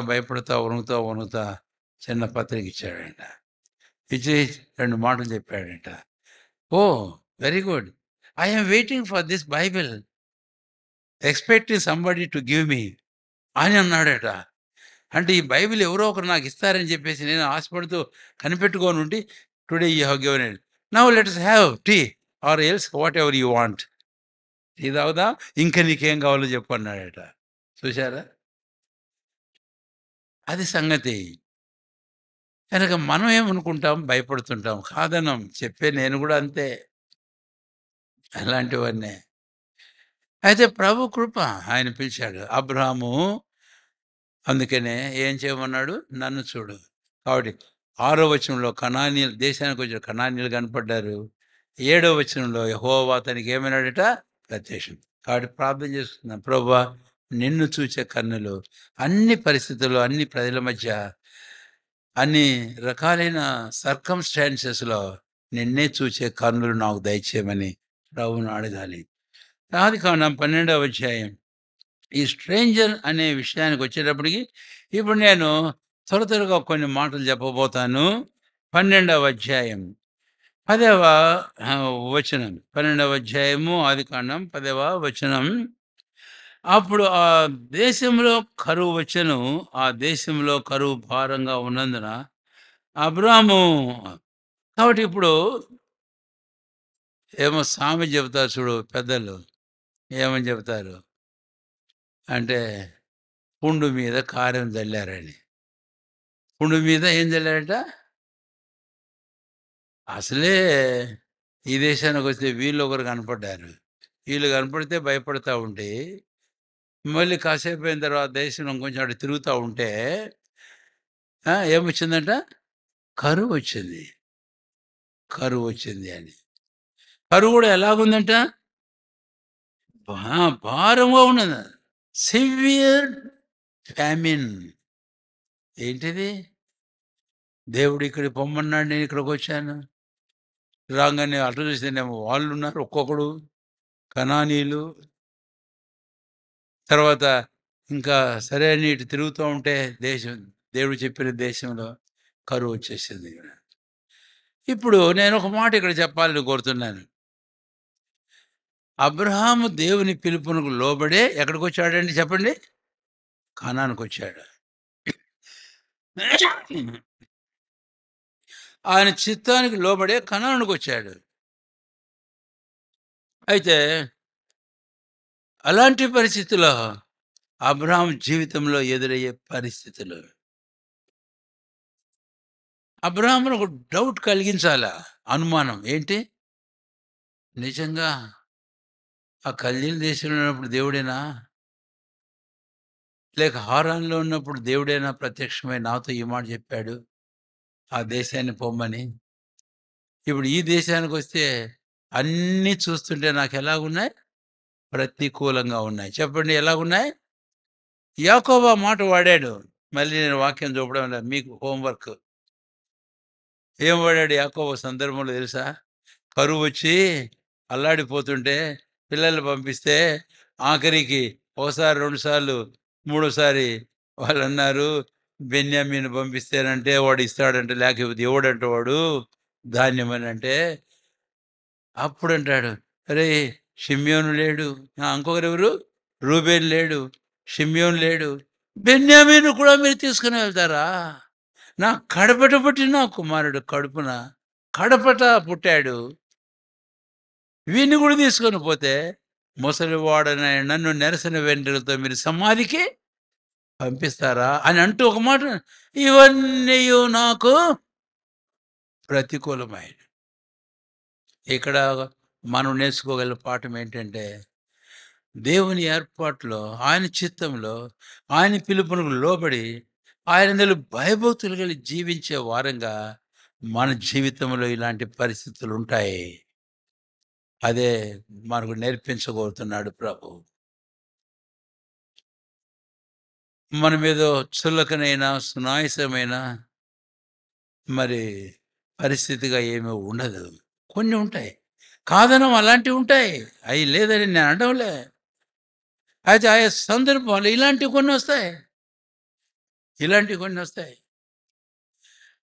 వణుకుతా, వణుకుతా చిన్న పత్రిక ఇచ్చాడంట. ఇచ్చి 2 మాటలు చెప్పాడంట. Oh! Very good. I am waiting for this Bible. Expecting somebody to give me అని అన్నాడట. అంటే ఈ బైబిల్ ఎవరో ఒకరు నాకు ఇస్తారని చెప్పేసి నేను ఆశపడుతూ కనిపెట్టుకోనుంటి today you have given it. Now let us have tea or else whatever you want. Tea తాగుదాం. ఇంక నీకేం కావాలో చెప్పు అన్నాడట. చూసారా? అది సంగతి. కనుక మనం ఏమనుకుంటాం? భయపడుతుంటాం. కాదనం. చెప్పే నేను గూడా అంతే. అలాంటివన్నీ. అయితే ప్రభు కృప ఆయన పిలిచాడు. అబ్రాహాము అందుకనే ఏం చేయమన్నాడు? నన్ను చూడు. కాబట్టి 6 వచనంలో కనానీయులు దేశానికొచ్చిన కనానీయులు కనపడ్డారు. 7 వచనంలో యెహోవా అతనికి ఏమన్నాడట? ప్రత్యక్షం. కాబట్టి ప్రార్థన చేసుకుందాం. ప్రభువా నిన్ను చూచే కన్నులు అన్ని పరిస్థితుల్లో, అన్ని ప్రజల మధ్య, అన్ని రకాలైన సర్కమ్‌స్టాన్సెస్‌లో నిన్నే చూచే కన్నులు నాకు దయచేయమని ప్రభువుని అడగాలి. ఆదికాండం 12వ అధ్యాయం. ఈ స్ట్రేంజర్ అనే విషయానికొచ్చేటప్పటికి ఇప్పుడు నేను త్వరగా కొన్ని మాటలు చెప్పబోతాను. 12వ అధ్యాయం 10వ వచనం. 12వ అధ్యాయము ఆదికాండం 10వ వచనం. అప్పుడు ఆ దేశంలో కరువు వచ్చెను. ఆ దేశంలో కరువు భారంగా ఉన్నందున అబ్రాము కాబట్టి ఇప్పుడు ఏమో సామెత చెబుతారు చూడు పెద్దలు. ఏమని చెబుతారు? అంటే పుండు మీద కారం జల్లారని. పుండు మీద ఏం జల్లారట? అసలే ఈ దేశానికొస్తే వీళ్ళొకరు కనపడ్డారు. వీళ్ళు కనపడితే భయపడతా ఉంటే, మళ్ళీ కాసేపయిన తర్వాత దేశంలో కొంచెం అటు తిరుగుతా ఉంటే ఏమొచ్చిందంట? కరువొచ్చింది. కరువొచ్చింది అని. కరువు గూడా ఎలాగుందంట? భారంగా ఉన్నది. Severe famine. ఏంటిది? దేవుడు ఇక్కడికి పొమ్మన్నాడు. నేను ఇక్కడికొచ్చాను. రాంగానే అటు చూస్తేనేమో వాళ్ళున్నారు ఒక్కొక్కడు. కనానీయులు. తర్వాత ఇంకా సరే అని ఇటు తిరుగుతూ ఉంటే దేశం దేవుడు చెప్పిన దేశంలో కరువొచ్చేసింది. ఇప్పుడు నేనొక మాట ఇక్కడ చెప్పాలని కోరుతున్నాను. అబ్రాహాము దేవుని పిలుపునకు లోబడే ఎక్కడికొచ్చాడండి చెప్పండి? కానానుకొచ్చాడు. ఆయన చిత్తానికి లోబడే కనానుకొచ్చాడు. అయితే అలాంటి పరిస్థితిలో అబ్రాహాము జీవితంలో ఎదురయ్యే పరిస్థితులు అబ్రాహామును ఒక డౌట్ కలిగించాలా, అనుమానం. ఏంటి? నిజంగా ఆ కల్దీయుల దేశంలో ఉన్నప్పుడు దేవుడేనా? లేక హారాన్‌లో ఉన్నప్పుడు దేవుడేనా ప్రత్యక్షమై నాతో ఈ మాట చెప్పాడు, ఆ దేశాన్ని పొమ్మని? ఇప్పుడు ఈ దేశానికొస్తే అన్నీ చూస్తుంటే నాకెలాగున్నాయి? ప్రతికూలంగా ఉన్నాయి. చెప్పండి ఎలాగున్నాయి? యాకోబు ఆ మాట వాడాడు. మళ్ళీ నేను వాక్యం చూపడం లేదు. మీకు హోంవర్క్. ఏం వాడాడు యాకోబు సందర్భంలో తెలుసా? కరువొచ్చి అల్లాడిపోతుంటే పిల్లల్ని పంపిస్తే ఆఖరికి ఒకసారి, 2 సార్లు, మూడోసారి వాళ్ళన్నారు, బెన్యామీను పంపిస్తేనంటే వాడు ఇస్తాడంట, లేకపోతే ఇవ్వడంట వాడు ధాన్యమనంటే. అప్పుడంటాడు, "అరేయ్! షిమ్యోను లేడు. ఇంకొకరెవరు? రూబేను లేడు. షిమ్యోను లేడు. బెన్యామీను కూడా మీరు తీసుకొని వెళ్తారా? నా కడపట పుట్టిన కుమారుడు కడుపున కడపట పుట్టాడు. వీడిని కూడా తీసుకొని పోతే, ముసలివాడనైన నన్ను నెరసిన వెంట్రుకలతో మీరు సమాధికి పంపిస్తారా?" అని అంటూ ఒక మాట, ఇవన్నీయు నాకు ప్రతికూలమైనవి. ఇక్కడ మనం నేర్చుకోగల పాఠం ఏంటంటే, దేవుని ఏర్పాటులో, ఆయన చిత్తంలో, ఆయన పిలుపునకు లోబడి, ఆయనందు భయభక్తులు కలిగి జీవించే వారంగా మన జీవితంలో ఇలాంటి పరిస్థితులుంటాయి. అదే మనకు నేర్పించబోతున్నాడు ప్రభు. మనమేదో చులకనైన, సునాయాసమైన మరి పరిస్థితిగా ఏమీ ఉండదు. కొన్ని ఉంటాయి. కాదనం, అలాంటివి ఉంటాయి. అయి లేదని నేను అనడంలే. అయితే ఆయా సందర్భాలు ఇలాంటివి కొన్నొస్తాయి. ఇలాంటివి కొన్నొస్తాయి.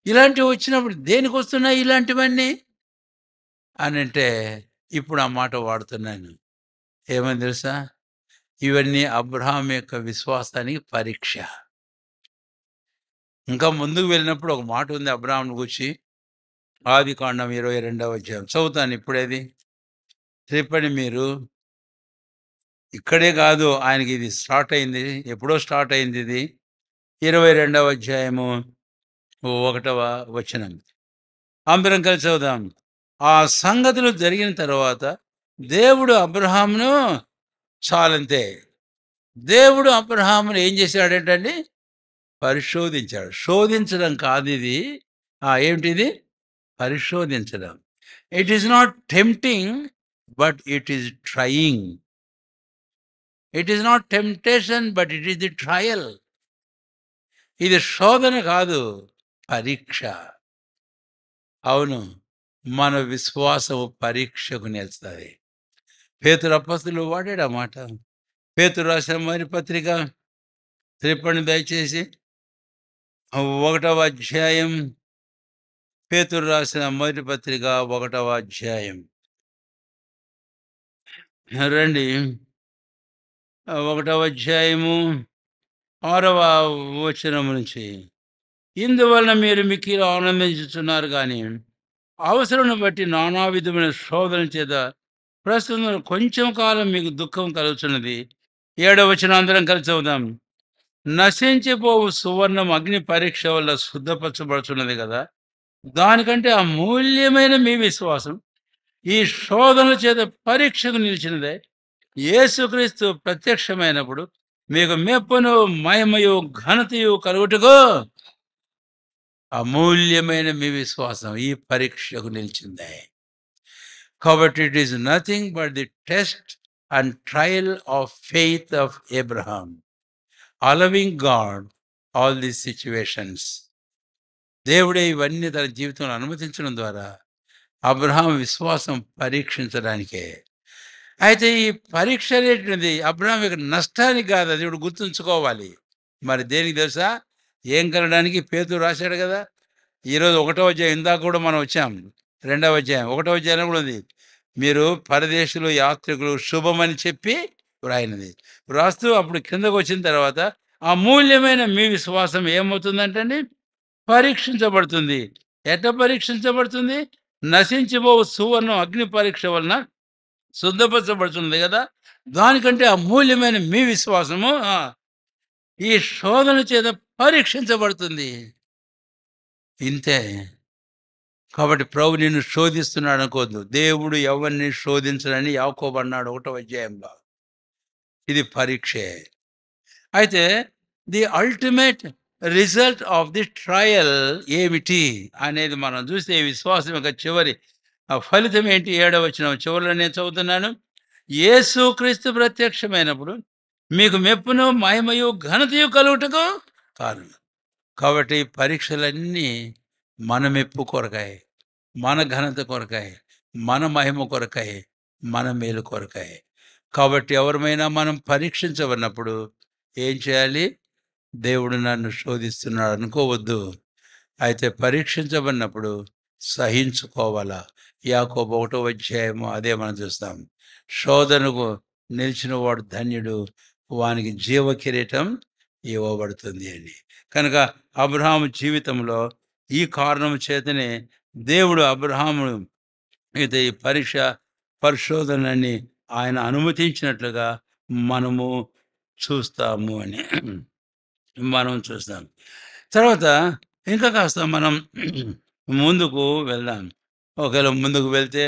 ఇలాంటివి వచ్చినప్పుడు దేనికొస్తున్నాయి ఇలాంటివన్నీ అనంటే, ఇప్పుడు ఆ మాట వాడుతున్నాను. ఏమని తెలుసా? ఇవన్నీ అబ్రాహాం యొక్క విశ్వాసానికి పరీక్ష. ఇంకా ముందుకు వెళ్ళినప్పుడు ఒక మాట ఉంది అబ్రాహామును గూర్చి. ఆదికాండం 22వ అధ్యాయం చదువుతాను ఇప్పుడేది. చెప్పండి మీరు. ఇక్కడే కాదు, ఆయనకి ఇది స్టార్ట్ అయింది. ఎప్పుడో స్టార్ట్ అయింది ఇది. 22వ అధ్యాయము 1వ వచనం. అందరం కలిసి చదువుదాం. ఆ సంగతులు జరిగిన తర్వాత దేవుడు అబ్రాహామును, చాలంతే. దేవుడు అబ్రాహామును ఏం చేశాడంటండి? పరిశోధించాడు. శోధించడం కాదు ఇది. ఏమిటిది? పరిశోధించడం. It is not tempting, but it is trying. It is not temptation, but it is the trial. ఇది శోధన కాదు, పరీక్ష. అవును, మన విశ్వాసము పరీక్షకు నిలుస్తుంది. పేతురు అపొస్తలుడు వాడాడు ఆ మాట. పేతురు రాసిన మొదటి పత్రిక, చెప్పండి దయచేసి. 1వ అధ్యాయం. పేతురు రాసిన మొదటి పత్రిక 1వ అధ్యాయం. రండి. 1వ అధ్యాయము 6వ వచనం నుంచి. ఇందువలన మీరు మిక్కిలి ఆనందించుచున్నారు గాని, అవసరమును బట్టి నానా విధమైన శోధన చేత ప్రస్తుతం కొంచెం కాలం మీకు దుఃఖం కలుగుతున్నది. 7వ వచనం అందరం కలిసి చదువుదాం. నశించిపోవు సువర్ణం అగ్ని పరీక్ష వల్ల శుద్ధపరచబడుతున్నది కదా. దానికంటే అమూల్యమైన మీ విశ్వాసం ఈ శోధనల చేత పరీక్షకు నిలిచినదే. యేసుక్రీస్తు ప్రత్యక్షమైనప్పుడు మీకు మెప్పును, మహిమయు, ఘనతయు కలుగుటకు అమూల్యమైన మీ విశ్వాసం ఈ పరీక్షకు నిలిచిందే. కాబట్టి it is nothing but the test and trial of faith of Abraham, allowing God all these situations. దేవుడే ఇవన్నీ తన జీవితంలో అనుమతించడం ద్వారా అబ్రహాం విశ్వాసం పరీక్షించడానికే. అయితే ఈ పరీక్ష అనేటువంటిది అబ్రహాం యొక్క నష్టానికి కాదు, అది ఇప్పుడు గుర్తుంచుకోవాలి. మరి దేనికి తెలుసా? ఏం కలడానికి పేతురు రాశాడు కదా. ఈరోజు 1వ అధ్యాయం, ఇందాక కూడా మనం వచ్చాం. 2వ అధ్యాయం, 1వ అధ్యాయం కూడా ఉంది. మీరు పరదేశులు, యాత్రికులు శుభమని చెప్పి వ్రాయినది. వ్రాస్తూ అప్పుడు కిందకు వచ్చిన తర్వాత అమూల్యమైన మీ విశ్వాసం ఏమవుతుందంటండి? పరీక్షించబడుతుంది. ఎట్లా పరీక్షించబడుతుంది? నశించిపో సువర్ణం అగ్ని పరీక్ష వలన శుద్ధపరచబడుతుంది కదా. దానికంటే అమూల్యమైన మీ విశ్వాసము ఈ శోధన చేత పరీక్షించబడుతుంది. ఇంతే. కాబట్టి ప్రభు నిన్ను శోధిస్తున్నాడు అనుకోవద్దు. దేవుడు ఎవరిని శోధించడని యాకోబు అన్నాడు 1వ అధ్యాయంలో. ఇది పరీక్షే. అయితే the ultimate result of the trial ఏమిటి అనేది మనం చూస్తే విశ్వాసం యొక్క చివరి ఫలితం ఏంటి? 7వ వచనం చివరిలో నేను చదువుతున్నాను. యేసుక్రీస్తు ప్రత్యక్షమైనప్పుడు మీకు మెప్పును, మహిమయు, ఘనతయు కలుగుటకు కారణం. కాబట్టి పరీక్షలన్నీ మన మెప్పు కొరకాయి, మన ఘనత కొరకాయి, మన మహిమ కొరకాయి, మన మేలు కొరకాయి. కాబట్టి ఎవరమైనా మనం పరీక్షించబడినప్పుడు ఏం చేయాలి? దేవుడు నన్ను శోధిస్తున్నాడు అనుకోవద్దు. అయితే పరీక్షించబడినప్పుడు సహించుకోవాలా. యాకోబు 1వ అధ్యాయము అదే మనం చూస్తాం. శోధనకు నిలిచిన వాడు ధన్యుడు, వానికి జీవ కిరీటం ఇవ్వబడుతుంది అని. కనుక అబ్రహాము జీవితంలో ఈ కారణం చేతనే దేవుడు అబ్రహాము అయితే ఈ పరిశోధనని ఆయన అనుమతించినట్లుగా మనము చూస్తాము అని మనం చూస్తాం. తర్వాత ఇంకా కాస్త మనం ముందుకు వెళ్దాం. ఒకవేళ ముందుకు వెళ్తే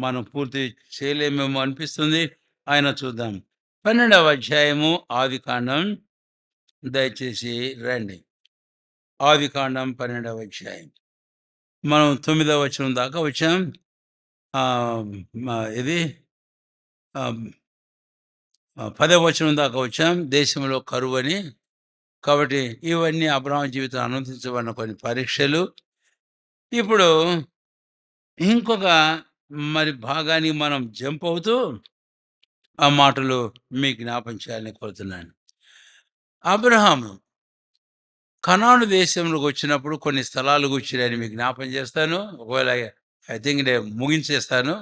మనం పూర్తి చేయలేమేమో అనిపిస్తుంది. అయినా చూద్దాం. 12వ అధ్యాయము ఆదికాండం, దయచేసి రండి. ఆదికాండం 12వ అధ్యాయం. మనం 9వ వచనం దాకా వచ్చాం. ఇది 10వ వచనం దాకా వచ్చాం. దేశంలో కరువని. కాబట్టి ఇవన్నీ అబ్రహాము జీవితం అనుమతించబడిన కొన్ని పరీక్షలు. ఇప్పుడు ఇంకొక భాగానికి మనం జంప్ అవుతూ ఆ మాటలు మీకు జ్ఞాపం చేయాలని కోరుతున్నాను. అబ్రహాము కనాను దేశంలోకి వచ్చినప్పుడు కొన్ని స్థలాలు గురించి నేను మీకు జ్ఞాపం చేస్తాను. ఒకవేళ ఐ థింక్ నేను ముగించేస్తాను.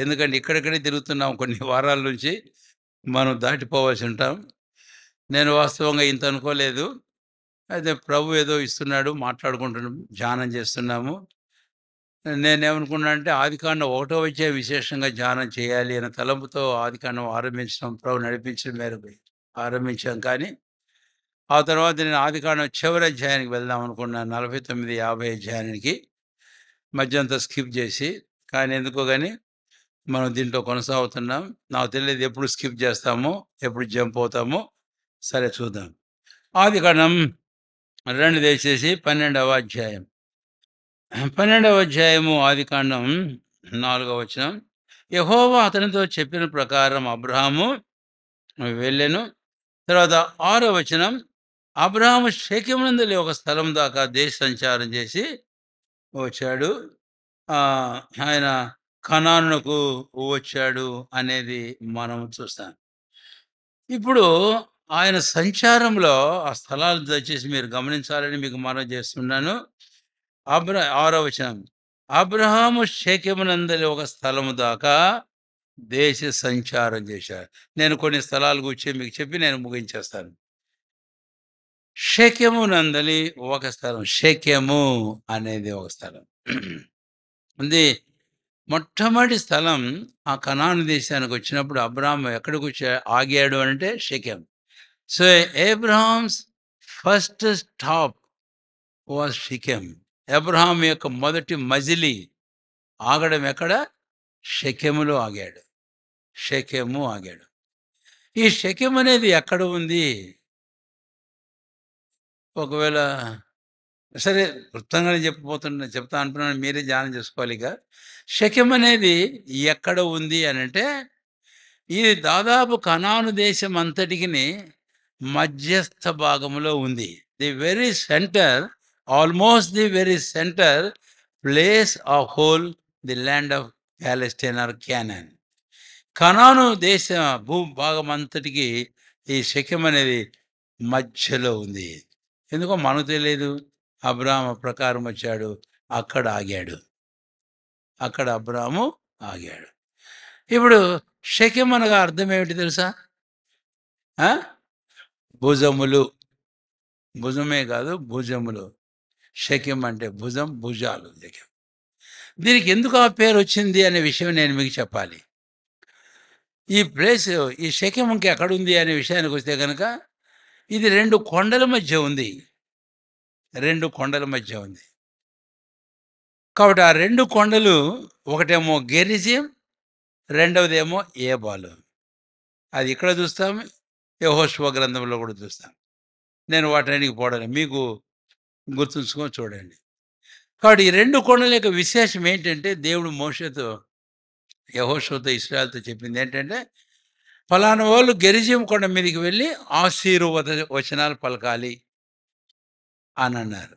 ఎందుకంటే ఇక్కడిక్కడే తిరుగుతున్నాం కొన్ని వారాల నుంచి. మనం దాటిపోవాల్సి ఉంటాం. నేను వాస్తవంగా ఇంత అనుకోలేదు. అయితే ప్రభు ఏదో ఇస్తున్నాడు, మాట్లాడుకుంటున్నాం, ధ్యానం చేస్తున్నాము. నేనేమనుకున్నానంటే ఆదికాండం 1వ అధ్యాయం విశేషంగా ధ్యానం చేయాలి అనే తలంపుతో ఆదికాండం ఆరంభించడం, ప్రభు నడిపించిన మేరకు ఆరంభించాం. కానీ ఆ తర్వాత నేను ఆదికాండం చివరి అధ్యాయానికి వెళ్దాం అనుకున్నాను. 49, 50 అధ్యాయానికి మధ్యంతా స్కిప్ చేసి. కానీ ఎందుకో కానీ మనం దీంట్లో కొనసాగుతున్నాం. నాకు తెలియదు ఎప్పుడు స్కిప్ చేస్తామో, ఎప్పుడు జంప్ అవుతామో. సరే చూద్దాం. ఆదికాండం 2 దయచేసి 12వ అధ్యాయం. 12వ అధ్యాయము ఆదికాండం 4వ వచనం. యెహోవా అతనితో చెప్పిన ప్రకారం అబ్రహాము వెళ్ళెను. తర్వాత 6వ వచనం. అబ్రహాము షెకెమునందలి ఒక స్థలం దాకా దేశ సంచారం చేసి వచ్చాడు. ఆయన కనానునకు వచ్చాడు అనేది మనం చూస్తాం. ఇప్పుడు ఆయన సంచారంలో ఆ స్థలాలు దయచేసి మీరు గమనించాలని మీకు మనవి చేస్తున్నాను. 6వ వచనం. అబ్రహాము షెకెమునందలి ఒక స్థలము దాకా దేశ సంచారం చేశాడు. నేను కొన్ని స్థలాల గురించి మీకు చెప్పి నేను ముగించేస్తాను. షెకెమునందలి ఒక స్థలం. షెకెము అనేది ఒక స్థలం. ఉంది. మొట్టమొదటి స్థలం ఆ కనాను దేశానికి వచ్చినప్పుడు అబ్రహాము ఎక్కడికి ఆగాడు అంటే Shechem. So Abraham's first stop was Shechem. Abraham యొక్క మొదటి మజిలీ ఆగడం ఎక్కడ? షెకెములో ఆగాడు. షెకెము ఆగాడు. ఈ షెకెం అనేది ఎక్కడ ఉంది? ఒకవేళ సరే క్లుప్తంగానే చెప్తా అంటున్నాను, మీరే ధ్యానం చేసుకోవాలి. ఇక షెకెం అనేది ఎక్కడ ఉంది అనంటే ఇది దాదాపు కనాను దేశం అంతటికిని మధ్యస్థ భాగంలో ఉంది. The very centre, almost the very centre place of whole the land of Palestine or Canaan. Canaan దేశ భూభాగం అంతటికి ఈ షెకెం అనేది మధ్యలో ఉంది. ఎందుకో మనకు తెలియదు. అబ్రాహాము ప్రకారం వచ్చాడు, అక్కడ ఆగాడు. అక్కడ అబ్రాహాము ఆగాడు. ఇప్పుడు షెకెం అనగా అర్థం ఏమిటి తెలుసా? భుజములు. భుజమే కాదు, భుజములు. షెకెం అంటే భుజం, భుజాలు. దీనికి ఎందుకు ఆ పేరు వచ్చింది అనే విషయం నేను మీకు చెప్పాలి. ఈ ప్లేస్, ఈ షెకెం ఎక్కడ ఉంది అనే విషయానికి వస్తే కనుక ఇది 2 కొండల మధ్య ఉంది. 2 కొండల మధ్య ఉంది. కాబట్టి ఆ 2 కొండలు ఒకటేమో గెరిజిం, రెండవదేమో ఏబాలు. అది ఇక్కడ చూస్తాం, యెహోషువ గ్రంథంలో కూడా చూస్తాం. నేను వాటన్నిటికి పోవడం మీకు గుర్తుంచుకొని చూడండి. కాబట్టి ఈ 2 కొండల యొక్క విశేషం ఏంటంటే, దేవుడు మోషేతో, యెహోషువతో, ఇశ్రాయేలుతో చెప్పిందేంటంటే, ఫలానా వాళ్ళు గెరిజిం కొండ మీదకి వెళ్ళి ఆశీర్వాద వచనాలు పలకాలి అనన్నారు.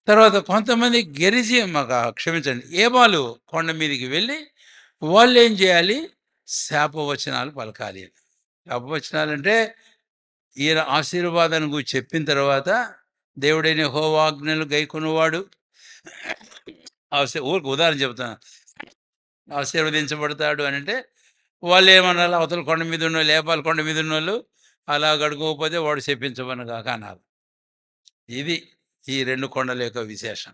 తర్వాత కొంతమంది గెరిజిం క్షమించండి, ఏబాలు కొండ మీదకి వెళ్ళి వాళ్ళేం చేయాలి? శాపవచనాలు పలకాలి అని. శాపవచనాలంటే ఈయన ఆశీర్వాదాన్ని గురించి చెప్పిన తర్వాత దేవుడైన యెహోవా ఆజ్ఞలు గైకొనువాడు ఊరికి ఉదాహరణ చెబుతాను. ఆశీర్వదించబడతాడు అని అంటే వాళ్ళు ఏమనాలి? అవతల కొండ మీద ఉన్న లేపాల కొండ మీద ఉన్నోళ్ళు అలా గడుకోకపోతే వాడు చెప్పించమని కాక అన్నారు. ఇది ఈ 2 కొండల యొక్క విశేషం.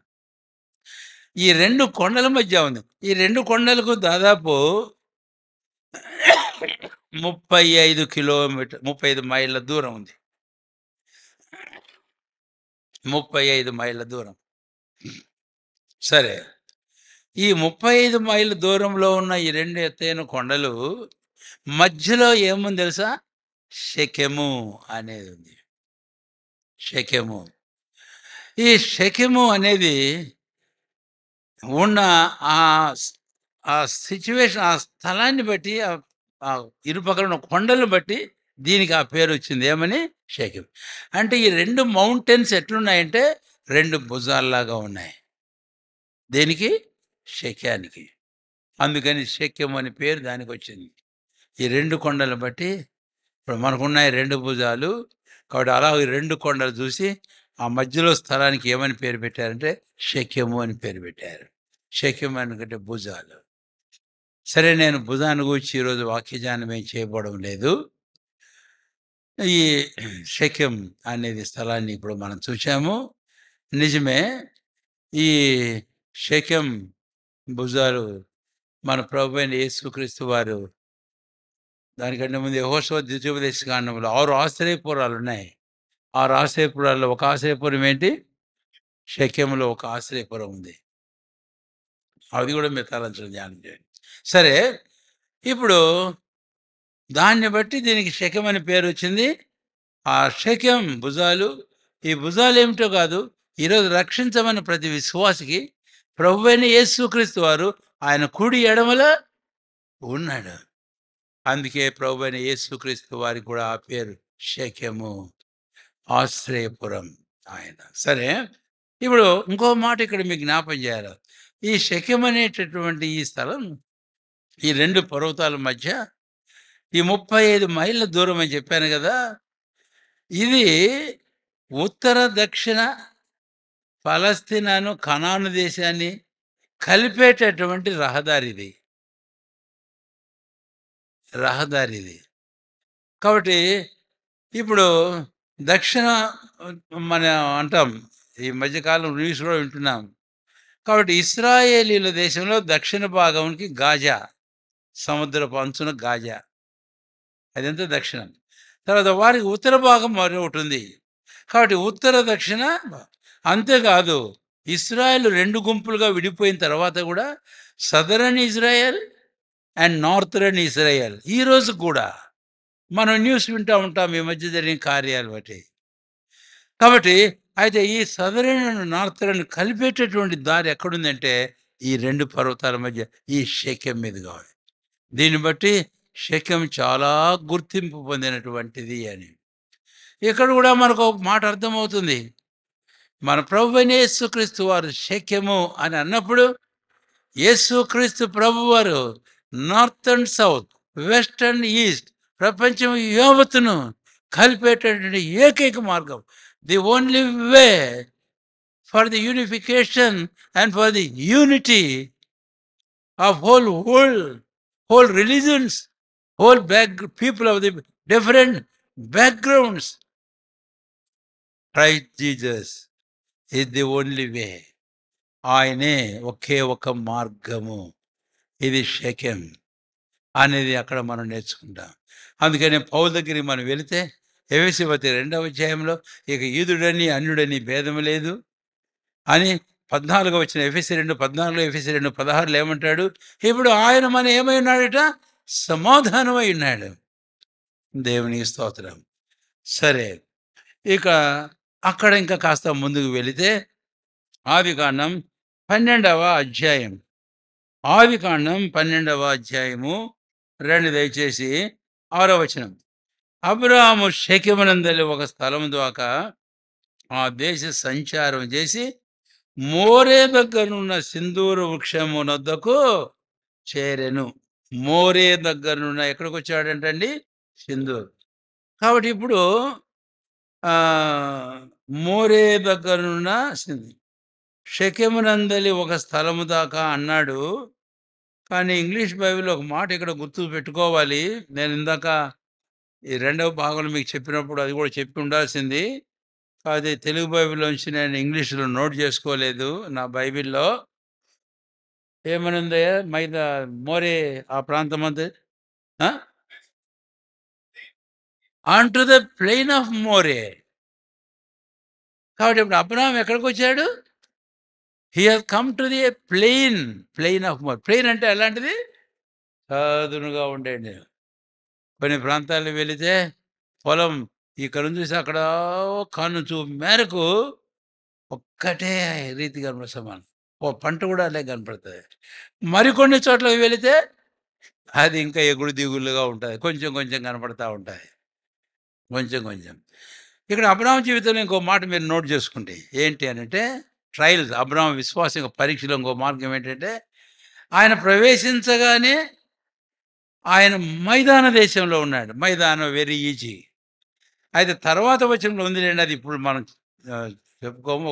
ఈ 2 కొండల మధ్య ఉంది. ఈ 2 కొండలకు దాదాపు 35 మైళ్ళ దూరం ఉంది. 35 మైళ్ళ దూరం. సరే. ఈ 35 మైళ్ళ దూరంలో ఉన్న ఈ 2 ఎత్తైన కొండలు మధ్యలో ఏముంది తెలుసా? షెకెము అనేది ఉంది. షెకెము. ఈ షెకెము అనేది ఉన్న ఆ ఆ సిచ్యువేషన్, ఆ స్థలాన్ని బట్టి, ఆ ఇరుపక్కల ఉన్న కొండలను బట్టి దీనికి ఆ పేరు వచ్చింది. ఏమని? షెకెం. అంటే ఈ 2 మౌంటైన్స్ ఎట్లున్నాయంటే 2 భుజాల్లాగా ఉన్నాయి. దేనికి? షెకానికి. అందుకని షెకెం అని పేరు దానికి వచ్చింది. ఈ 2 కొండలను బట్టి ఇప్పుడు మనకున్నాయి 2 భుజాలు. కాబట్టి అలా ఈ 2 కొండలు చూసి ఆ మధ్యలో స్థలానికి ఏమని పేరు పెట్టారంటే షెకెము అని పేరు పెట్టారు. షెకెం అనుకంటే భుజాలు. సరే, నేను భుజాన్ని గురించి ఈరోజు వాక్యజ్ఞానం ఏం చేయబోవడం లేదు. ఈ షెకెం అనేది స్థలాన్ని ఇప్పుడు మనం చూసాము. నిజమే, ఈ షెకెం భుజాలు మన ప్రభువైన యేసుక్రీస్తు వారు, దానికంటే ముందు యెహోషువ ద్వితీయోపదేశ కాండంలో 6 ఆశ్రయపురాలు ఉన్నాయి. 6 ఆశ్రయపురాల్లో ఒక ఆశ్రయపురం ఏంటి? షెకెములో ఒక ఆశ్రయపురం ఉంది. అది కూడా మీరు తలంచడం ధ్యానం చేయండి. సరే, ఇప్పుడు దాన్ని బట్టి దీనికి షెకెం అని పేరు వచ్చింది. ఆ షెకెం భుజాలు, ఈ భుజాలు ఏమిటో కాదు, ఈరోజు రక్షించమని ప్రతి విశ్వాసికి ప్రభువైన యేసుక్రీస్తు వారు ఆయన కుడి ఎడమల ఉన్నాడు. అందుకే ప్రభువైన యేసుక్రీస్తు వారికి కూడా ఆ పేరు షెకెము, ఆశ్రయపురం ఆయన. సరే, ఇప్పుడు ఇంకో మాట ఇక్కడ మీకు జ్ఞాపం చేయాలి. ఈ షెకెం అనేటటువంటి ఈ స్థలం ఈ 2 పర్వతాల మధ్య ఈ 35 మైళ్ళ దూరం అని చెప్పాను కదా. ఇది ఉత్తర దక్షిణ పలస్తీనాను, కనాను దేశాన్ని కలిపేటటువంటి రహదారిది. కాబట్టి ఇప్పుడు దక్షిణ మన అంటాం, ఈ మధ్యకాలం న్యూస్ కూడా వింటున్నాం. కాబట్టి ఇశ్రాయేలీల దేశంలో దక్షిణ భాగంకి గాజా, సముద్రపు అంచున గాజా, అదంతా దక్షిణం. తర్వాత వారికి ఉత్తర భాగం మరి ఒకటి ఉంది. కాబట్టి ఉత్తర దక్షిణ. అంతేకాదు, ఇశ్రాయేల్ 2 గుంపులుగా విడిపోయిన తర్వాత కూడా southern Israel and northern Israel ఈరోజు కూడా మనం న్యూస్ వింటూ ఉంటాం ఈ మధ్య జరిగిన కార్యాలు బట్టి. కాబట్టి అయితే ఈ సదరన్ నార్థరన్ కలిపేటటువంటి దారి ఎక్కడుందంటే ఈ 2 పర్వతాల మధ్య ఈ షెకెం మీదుగా ఉంది. దీన్ని బట్టి షెకెం చాలా గుర్తింపు పొందినటువంటిది అని ఇక్కడ కూడా మనకు ఒక మాట అర్థమవుతుంది. మన ప్రభువైన యేసుక్రీస్తు వారు షెకెము అని అన్నప్పుడు యేసుక్రీస్తు ప్రభువారు north and south, west and east, ప్రపంచం యావత్తును కలిపేటటువంటి ఏకైక మార్గం, the only way for the unification and for the unity of whole religions, whole people of the different backgrounds. Christ Jesus is the only way. ఆయనే ఒకే ఒక మార్గము. ఇది షెకెం అనేది అక్కడ మనం నేర్చుకుంటాం. అందుకని పౌలు దగ్గరికి మనం వెళితే ఎఫెసీ 2వ అధ్యాయంలో ఇక యూదుడని అన్యుడని భేదం లేదు అని 14 వచ్చిన ఎఫెసీ 2:14, ఎఫెసీ 2:16 ఏమంటాడు? ఇప్పుడు ఆయన మన ఏమై ఉన్నాడట? సమాధానమై ఉన్నాడు. దేవునికి స్తోత్రం. సరే, ఇక అక్కడ ఇంకా కాస్త ముందుకు వెళితే ఆదికాండం 12వ అధ్యాయం. ఆదికాండం 12వ అధ్యాయము రండి దయచేసి 6వ వచనం. అబ్రాహాము షెకెమునందలి ఒక స్థలం దాకా ఆ దేశ సంచారం చేసి మోరే దగ్గరనున్న సింధూర వృక్షమునొద్దకు చేరెను. మోరే దగ్గరనున్న ఎక్కడికి వచ్చాడంటండి? సింధూర్. కాబట్టి ఇప్పుడు ఆ మోరే దగ్గరనున్న షెకెమునందలి ఒక స్థలము దాకా అన్నాడు. కానీ ఇంగ్లీష్ బైబిల్ ఒక మాట ఇక్కడ గుర్తు పెట్టుకోవాలి. నేను ఇందాక ఈ రెండవ భాగంలో మీకు చెప్పినప్పుడు అది కూడా చెప్పి ఉండాల్సింది. అది తెలుగు బైబిల్‌లోంచి నేను ఇంగ్లీష్‌లో నోట్ చేసుకోలేదు. నా బైబిల్‌లో ఏమనుంది? మోరే ఆ ప్రాంతమంతా ఆ? On to the plain of Moreh. కాబట్టి ఇప్పుడు అబ్రాహాం ఎక్కడికొచ్చాడు? He has come to the plain of Moreh. Plain అంటే ఎలాంటిది? చదునుగా ఉండేది. కొన్ని ప్రాంతాలకు వెళితే పొలం ఇక్కడ నుంచి చూసి అక్కడ కన్ను చూపు మేరకు ఒక్కటే రీతిగా సమానం. ఓ పంట కూడా అలాగే కనపడుతుంది. మరికొన్ని చోట్లకి వెళితే అది ఇంకా ఎగుడు దిగులుగా ఉంటుంది. కొంచెం కొంచెం కనపడతా ఉంటాయి. కొంచెం కొంచెం. ఇక్కడ అబ్రాహాం జీవితంలో ఇంకో మాట మీరు నోట్ చేసుకుంటే ఏంటి అనంటే, ట్రయల్స్, అబ్రాహాం విశ్వాసం యొక్క పరీక్షలో ఇంకో మార్గం ఏంటంటే, ఆయన ప్రవేశించగానే ఆయన మైదాన దేశంలో ఉన్నాడు. మైదానం వెరీ ఈజీ. అయితే తర్వాత వచనంలో ఉందిలేండి, అది ఇప్పుడు మనం చెప్పుకోము.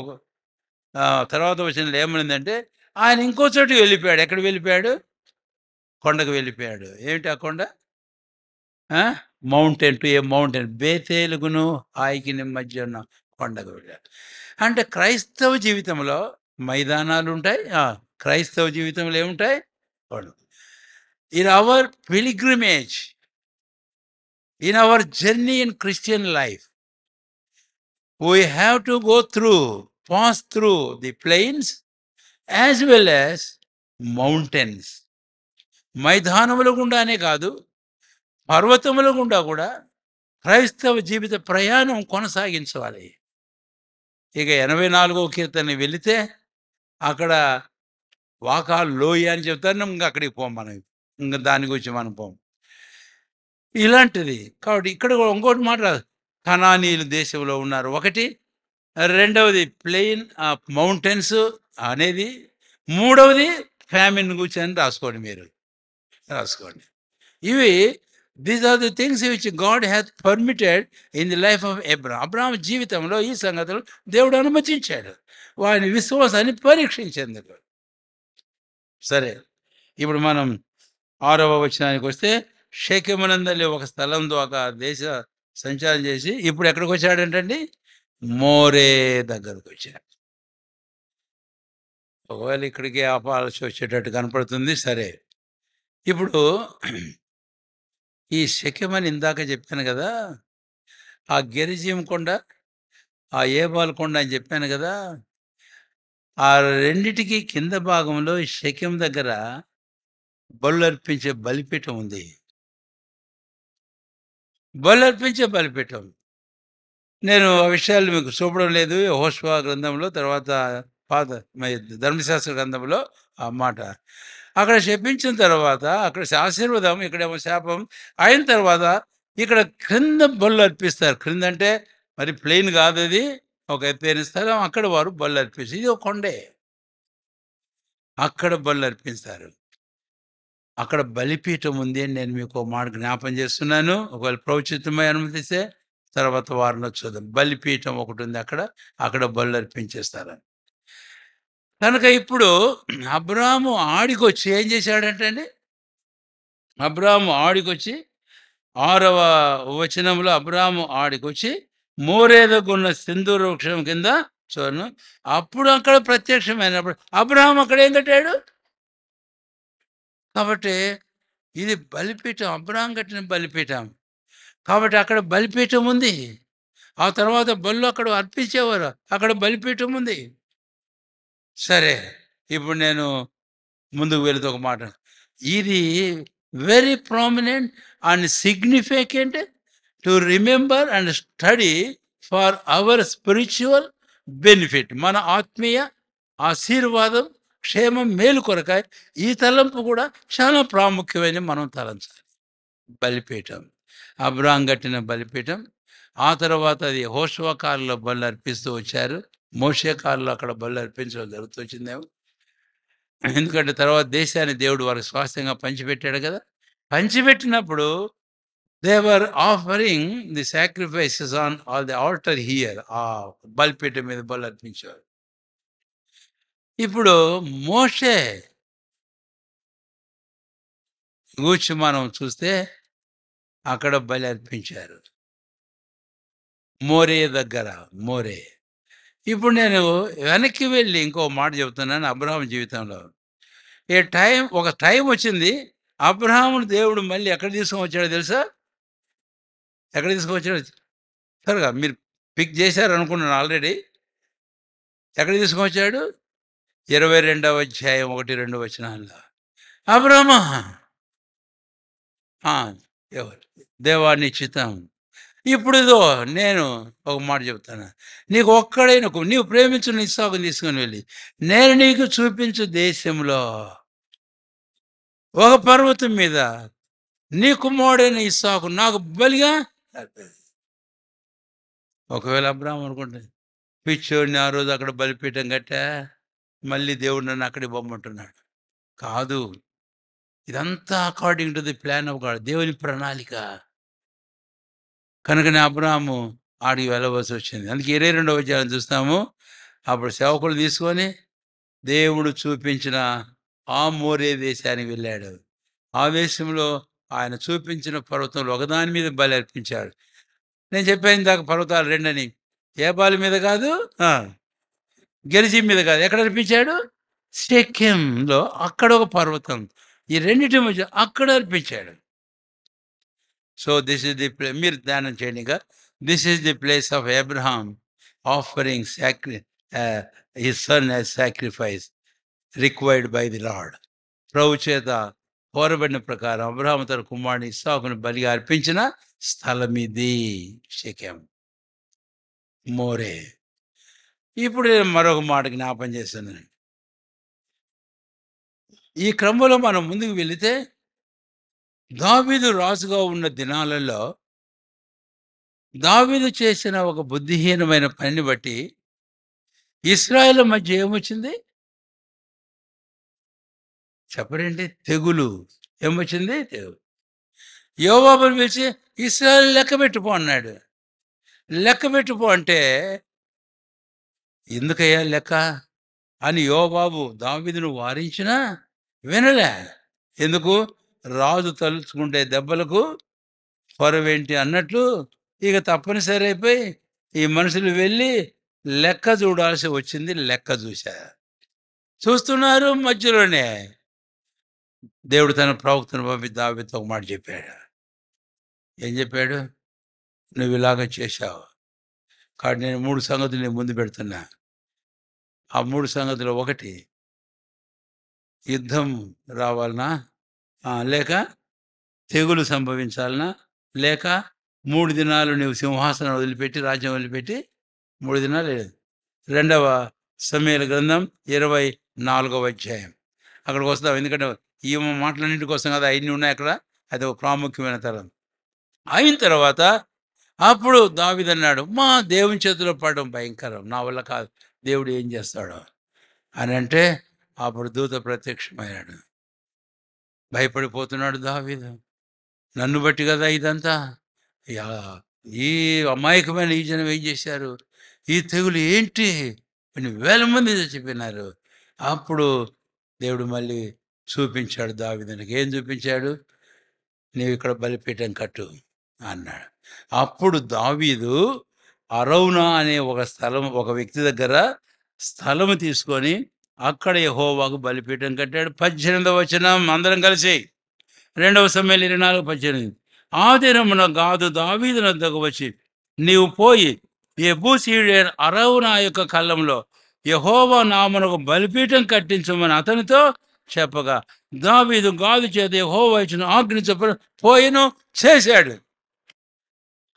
తర్వాత వచనంలో ఏమైందంటే ఆయన ఇంకో చోటుకి వెళ్ళిపోయాడు. ఎక్కడికి వెళ్ళిపోయాడు? కొండకు వెళ్ళిపోయాడు. ఏమిటి ఆ కొండ? Mountain to a mountain. బేతేలుగును హాయికిని మధ్య ఉన్న కొండకు వెళ్ళాడు. అంటే క్రైస్తవ జీవితంలో మైదానాలు ఉంటాయి. క్రైస్తవ జీవితంలో ఏముంటాయి? కొండలు. In our pilgrimage, in our journey in Christian life, we have to pass through the plains as well as mountains. మైదానముల గుండానే కాదు, పర్వతముల గుండా కూడా క్రైస్తవ జీవిత ప్రయాణం కొనసాగించాలి. ఇక 84వ కీర్తన వెళితే అక్కడ వాకాలు లోయ అని చెప్తారు. ఇంకా అక్కడికి పోం మనం. ఇంకా దాని గురించి మనం పోం. ఇలాంటిది. కాబట్టి ఇక్కడ కూడా ఇంకోటి మాట, కనానీయులు దేశంలో ఉన్నారు ఒకటి, రెండవది ప్లెయిన్ ఆఫ్ మౌంటైన్స్ అనేది, మూడవది ఫ్యామిన్ గురించి అని రాసుకోండి. మీరు రాసుకోండి. ఇవి these are the things which God has permitted in the life of Abraham జీవితంలో ఈ సంగతులు దేవుడు అనుమతించాడు వారి విశ్వాసాన్ని పరీక్షించేందుకు. సరే, ఇప్పుడు మనం 6వ వచనానికి వస్తే, షెకెమునందలి ఒక స్థలం ద్వారా దేశ సంచారం చేసి ఇప్పుడు ఎక్కడికి వచ్చాడంటండి? మోరే దగ్గరకు వచ్చాడు. ఒకవేళ ఇక్కడికి ఆపాల్సి వచ్చేటట్టు కనపడుతుంది. సరే, ఇప్పుడు ఈ షెకెమని ఇందాక చెప్పాను కదా, ఆ గెరిజీం కొండ, ఆ ఏబాల్ కొండ అని చెప్పాను కదా, ఆ రెండిటికి కింద భాగంలో షెకెం దగ్గర బలు అర్పించే బలిపీఠం ఉంది. బలు అర్పించే బలిపీఠం. నేను ఆ విషయాలు మీకు చూపడం లేదు. యెహోషువ గ్రంథంలో, తర్వాత పాత ధర్మశాస్త్ర గ్రంథంలో ఆ మాట. అక్కడ శపించిన తర్వాత అక్కడ ఆశీర్వాదం, ఇక్కడేమో శాపం అయిన తర్వాత ఇక్కడ క్రింద బళ్ళు అర్పిస్తారు. క్రింద అంటే మరి ప్లెయిన్ కాదు, అది ఒక ఎత్తైన స్థలం. అక్కడ వారు బళ్ళు అర్పిస్తారు. ఇది ఒక కొండే, అక్కడ బళ్ళు అర్పిస్తారు. అక్కడ బలిపీఠం ఉంది అని నేను మీకు ఒక మాట జ్ఞాపం చేస్తున్నాను. ఒకవేళ ప్రవచితమై అనుమతిస్తే తర్వాత వారిని చూద్దాం. బలిపీఠం ఒకటి ఉంది అక్కడ, అక్కడ బళ్ళు అర్పించేస్తారు. కనుక ఇప్పుడు అబ్రాహాము ఆడికొచ్చి ఏం చేశాడంటే అండి, అబ్రాహాము ఆడికొచ్చి 6వ వచనంలో అబ్రాహాము ఆడికొచ్చి మోరే దగ్గర ఉన్న సింధూర వృక్షం కింద చూడను. అప్పుడు అక్కడ ప్రత్యక్షమైనప్పుడు అబ్రాహాం అక్కడ ఏం కట్టాడు? కాబట్టి ఇది బలిపీఠం, అబ్రాహాం కట్టిన బలిపీఠం. కాబట్టి అక్కడ బలిపీఠం ఉంది. ఆ తర్వాత బళ్ళు అక్కడ అర్పించేవారు, అక్కడ బలిపీఠం ఉంది. సరే. ఇప్పుడు నేను ముందుకు వెళుతూ ఒక మాట. ఇది very prominent and significant to remember and study for our spiritual benefit. మన ఆత్మీయ ఆశీర్వాదం, క్షేమం, మేలు కొరకాయ ఈ తలంపు కూడా చాలా ప్రాముఖ్యమైన మనం తలంచాలి. బలిపీఠం. అబ్రాహాం కట్టిన బలిపీఠం. ఆ తర్వాత అది యెహోషువ కాలంలో బలులు అర్పిస్తూ వచ్చారు. మోషే కాలంలో అక్కడ బలులు అర్పించడం జరుగుతూ వచ్చిందేమో. ఎందుకంటే తర్వాత దేశాన్ని దేవుడు వారికి స్వాస్థ్యంగా పంచిపెట్టాడు కదా! పంచిపెట్టినప్పుడు they were offering the sacrifices on the altar here. ఆ బలిపీఠం మీద బలు అర్పించారు. ఇప్పుడు మోషే గూర్చి మనం చూస్తే అక్కడ బలి అర్పించారు. మోరే దగ్గర. మోరే. ఇప్పుడు నేను వెనక్కి వెళ్ళి ఇంకో మాట చెబుతున్నాను అబ్రాహాం జీవితంలో. ఒక టైం వచ్చింది. అబ్రాహామును దేవుడు మళ్ళీ ఎక్కడ తీసుకొని వచ్చాడో తెలుసా? ఎక్కడ తీసుకొచ్చాడో త్వరగా మీరు పిక్ చేశారనుకున్నాను ఆల్రెడీ. ఎక్కడ తీసుకొచ్చాడు? 22వ అధ్యాయం 1, 2 వచనాల్లో. అబ్రామా ఎవరు? దేవా నీ చిత్తం. ఇప్పుడు ఇదో నేను ఒక మాట చెప్తాను. నీకు ఒక్కడైన నీవు ప్రేమించిన ఇస్సాకును తీసుకొని వెళ్ళి నేను నీకు చూపించు దేశంలో ఒక పర్వతం మీద నీ కుమారుడైన ఇస్సాకు నాకు బలిగా అర్పించు. ఒకవేళ అబ్రాహాం అనుకుంటే పిచ్చోడిని ఆ రోజు అక్కడ బలిపీఠం కట్టా, మళ్ళీ దేవుడు నన్ను అక్కడికి పొమ్మంటున్నాడు. కాదు, ఇదంతా according to the plan of God, దేవుని ప్రణాళిక. కనుకనే అబ్రాహాము ఆడికి వెళ్ళవలసి వచ్చింది. అందుకే 22వ అధ్యాయం చూస్తాము. అప్పుడు సేవకులు తీసుకొని దేవుడు చూపించిన ఆ మోరే దేశానికి వెళ్ళాడు. ఆ దేశంలో ఆయన చూపించిన పర్వతంలో ఒకదాని మీద బలి అర్పించాడు. నేను చెప్పాను ఇందాక పర్వతాలు 2 అని. ఏబాలి మీద కాదు, గెరిజీం మీద కాదు. ఎక్కడ అర్పించాడు? షెకెంలో. అక్కడ ఒక పర్వతం. ఈ రెండిటి మధ్య అక్కడ అర్పించాడు. సో దిస్ ఇస్ ది మీరు ధ్యానం చేయండి. ఇంకా this is the place of Abraham offering his son as sacrifice required by the Lord. ప్రభు చేత కోరబడిన ప్రకారం అబ్రహాము తన కుమారుని ఇస్సాకును బలిగా అర్పించిన స్థలం ఇది షెకెం, మోరే. ఇప్పుడు నేను మరొక మాట జ్ఞాపం చేస్తున్నాను. ఈ క్రమంలో మనం ముందుకు వెళితే దావీదు రాజుగా ఉన్న దినాలలో దావీదు చేసిన ఒక బుద్ధిహీనమైన పనిని బట్టి ఇశ్రాయేలు మధ్య ఏమొచ్చింది చెప్పరండి? తెగులు. ఏమొచ్చింది? తెగులు. యోవాబుని పిలిచి ఇశ్రాయేలు లెక్క పెట్టుపో అన్నాడు. లెక్క పెట్టుపో అంటే ఎందుకయ్యా లెక్క అని యోవాబు దావీదును వారించినా వినలే. ఎందుకు? రాజు తలుచుకుంటే దెబ్బలకు పొరవేంటి అన్నట్లు ఇక తప్పనిసరి అయిపోయి ఈ మనుషులు వెళ్ళి లెక్క చూడాల్సి వచ్చింది. లెక్క చూస్తున్నారు. మధ్యలోనే దేవుడు తన ప్రవక్తను పంపి దావీదుతో ఒక మాట చెప్పాడు. ఏం చెప్పాడు? నువ్వు ఇలాగ చేశావు కాబట్టి నేను 3 సంగతులు నేను ముందు పెడుతున్నా. ఆ 3 సంగతులు, 1 యుద్ధం రావాలనా, లేక తెగులు సంభవించాలనా, లేక 3 దినాలు నువ్వు సింహాసనం వదిలిపెట్టి రాజ్యం వదిలిపెట్టి 3 దినాలు లేదు. 2వ సమూయేలు గ్రంథం 24వ అధ్యాయం అక్కడికి వస్తాం. ఎందుకంటే ఈ మాటలన్నింటి కోసం కదా అవన్నీ ఉన్నాయి అక్కడ. అది ఒక ప్రాముఖ్యమైన తరం. అయిన తర్వాత అప్పుడు దావీదు అన్నాడు, మా దేవుని చేతిలో పడడం భయంకరం, నా వల్ల కాదు, దేవుడు ఏం చేస్తాడో అని అంటే అప్పుడు దూత ప్రత్యక్షమయ్యాడు. భయపడిపోతున్నాడు దావీదు. నన్ను బట్టి కదా ఇదంతా, ఈ అమాయకమైన ఈ జనం ఏం చేశారు, ఈ తెగులు ఏంటి, కొన్ని వేల మంది చచ్చిపోయినారు. అప్పుడు దేవుడు మళ్ళీ చూపించాడు దావీదునికి. ఏం చూపించాడు? నీవు ఇక్కడ బలిపీఠం కట్టు అన్నాడు. అప్పుడు దావీదు అరౌనా అనే ఒక వ్యక్తి దగ్గర స్థలము తీసుకొని అక్కడ యెహోవాకు బలిపీఠం కట్టాడు. 18వ వచనం అందరం కలిసి. 2వ సమూయేలు 24:18. ఆ దినమున గాదు దావీదు వద్దకు వచ్చి నీవు పోయి యెబూసీయుడైన అరౌనా యొక్క కళ్ళంలో యెహోవా నామమునకు బలిపీఠం కట్టించమని అతనితో చెప్పగా దావీదు గాదు చేత యెహోవా ఇచ్చిన ఆజ్ఞ చొప్పున పోయిను, చేశాడు.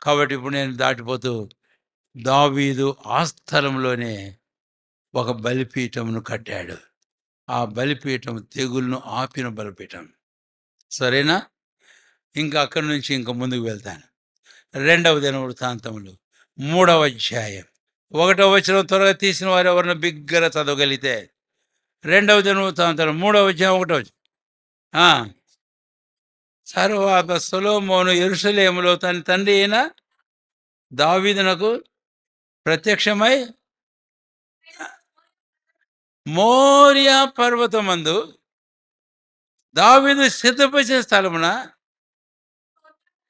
కాబట్టి ఇప్పుడు నేను దాటిపోతూ దావీదు ఆ స్థలంలోనే ఒక బలిపీఠమును కట్టాడు. ఆ బలిపీఠం తెగులును ఆపిన బలిపీఠం. సరేనా? ఇంకా అక్కడి నుంచి ఇంక ముందుకు వెళ్తాను. 2వ దినవృత్తాంతములు 3వ అధ్యాయం 1వ వచనం త్వరగా తీసిన వారు ఎవరైనా బిగ్గర చదవగలిగితే. 2వ దినవృత్తాంతాలు 3వ అధ్యాయం 1వ వచనం. ఆ, తరువాత సొలొమోను యెరూషలేములో తన తండ్రి అయిన దావీదునకు ప్రత్యక్షమై మోరియా పర్వతమందు దావీదు సిద్ధపరిచిన స్థలమున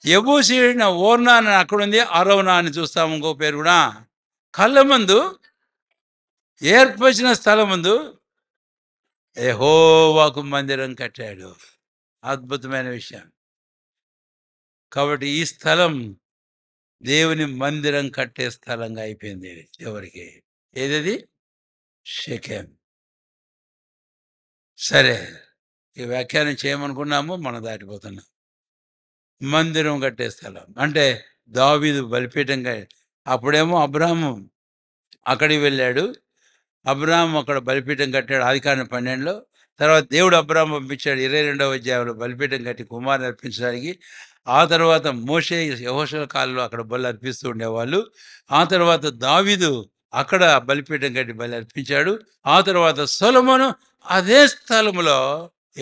యెబూసీయుడైన ఓర్నా అని అక్కడుంది, అరౌనా అని చూస్తాము ఇంకో పేరు కూడా. కళ్ళ ముందు ఏర్పరిచిన స్థలం ముందు యెహోవాకు మందిరం కట్టాడు. అద్భుతమైన విషయం. కాబట్టి ఈ స్థలం దేవుని మందిరం కట్టే స్థలంగా అయిపోయింది చివరికి. ఏదది? షెకెం. సరే, ఈ వ్యాఖ్యానం చేయమనుకున్నాము, మనం దాటిపోతున్నాం. మందిరం కట్టే స్థలం అంటే దావీదు బలిపీఠంగా. అప్పుడేమో అబ్రాహాము అక్కడికి వెళ్ళాడు. అబ్రాహాం అక్కడ బలిపీఠం కట్టాడు ఆదికాండం 12లో. తర్వాత దేవుడు అబ్రాహాం పంపించాడు 22వ అధ్యాయంలో బలిపీఠం కట్టి కుమారుని అర్పించడానికి. ఆ తర్వాత మోషే యెహోషువ కాలంలో అక్కడ బలి అర్పిస్తూ ఉండేవాళ్ళు. ఆ తర్వాత దావీదు అక్కడ బలిపీఠం కట్టి బలి అర్పించాడు. ఆ తర్వాత సొలొమోను అదే స్థలంలో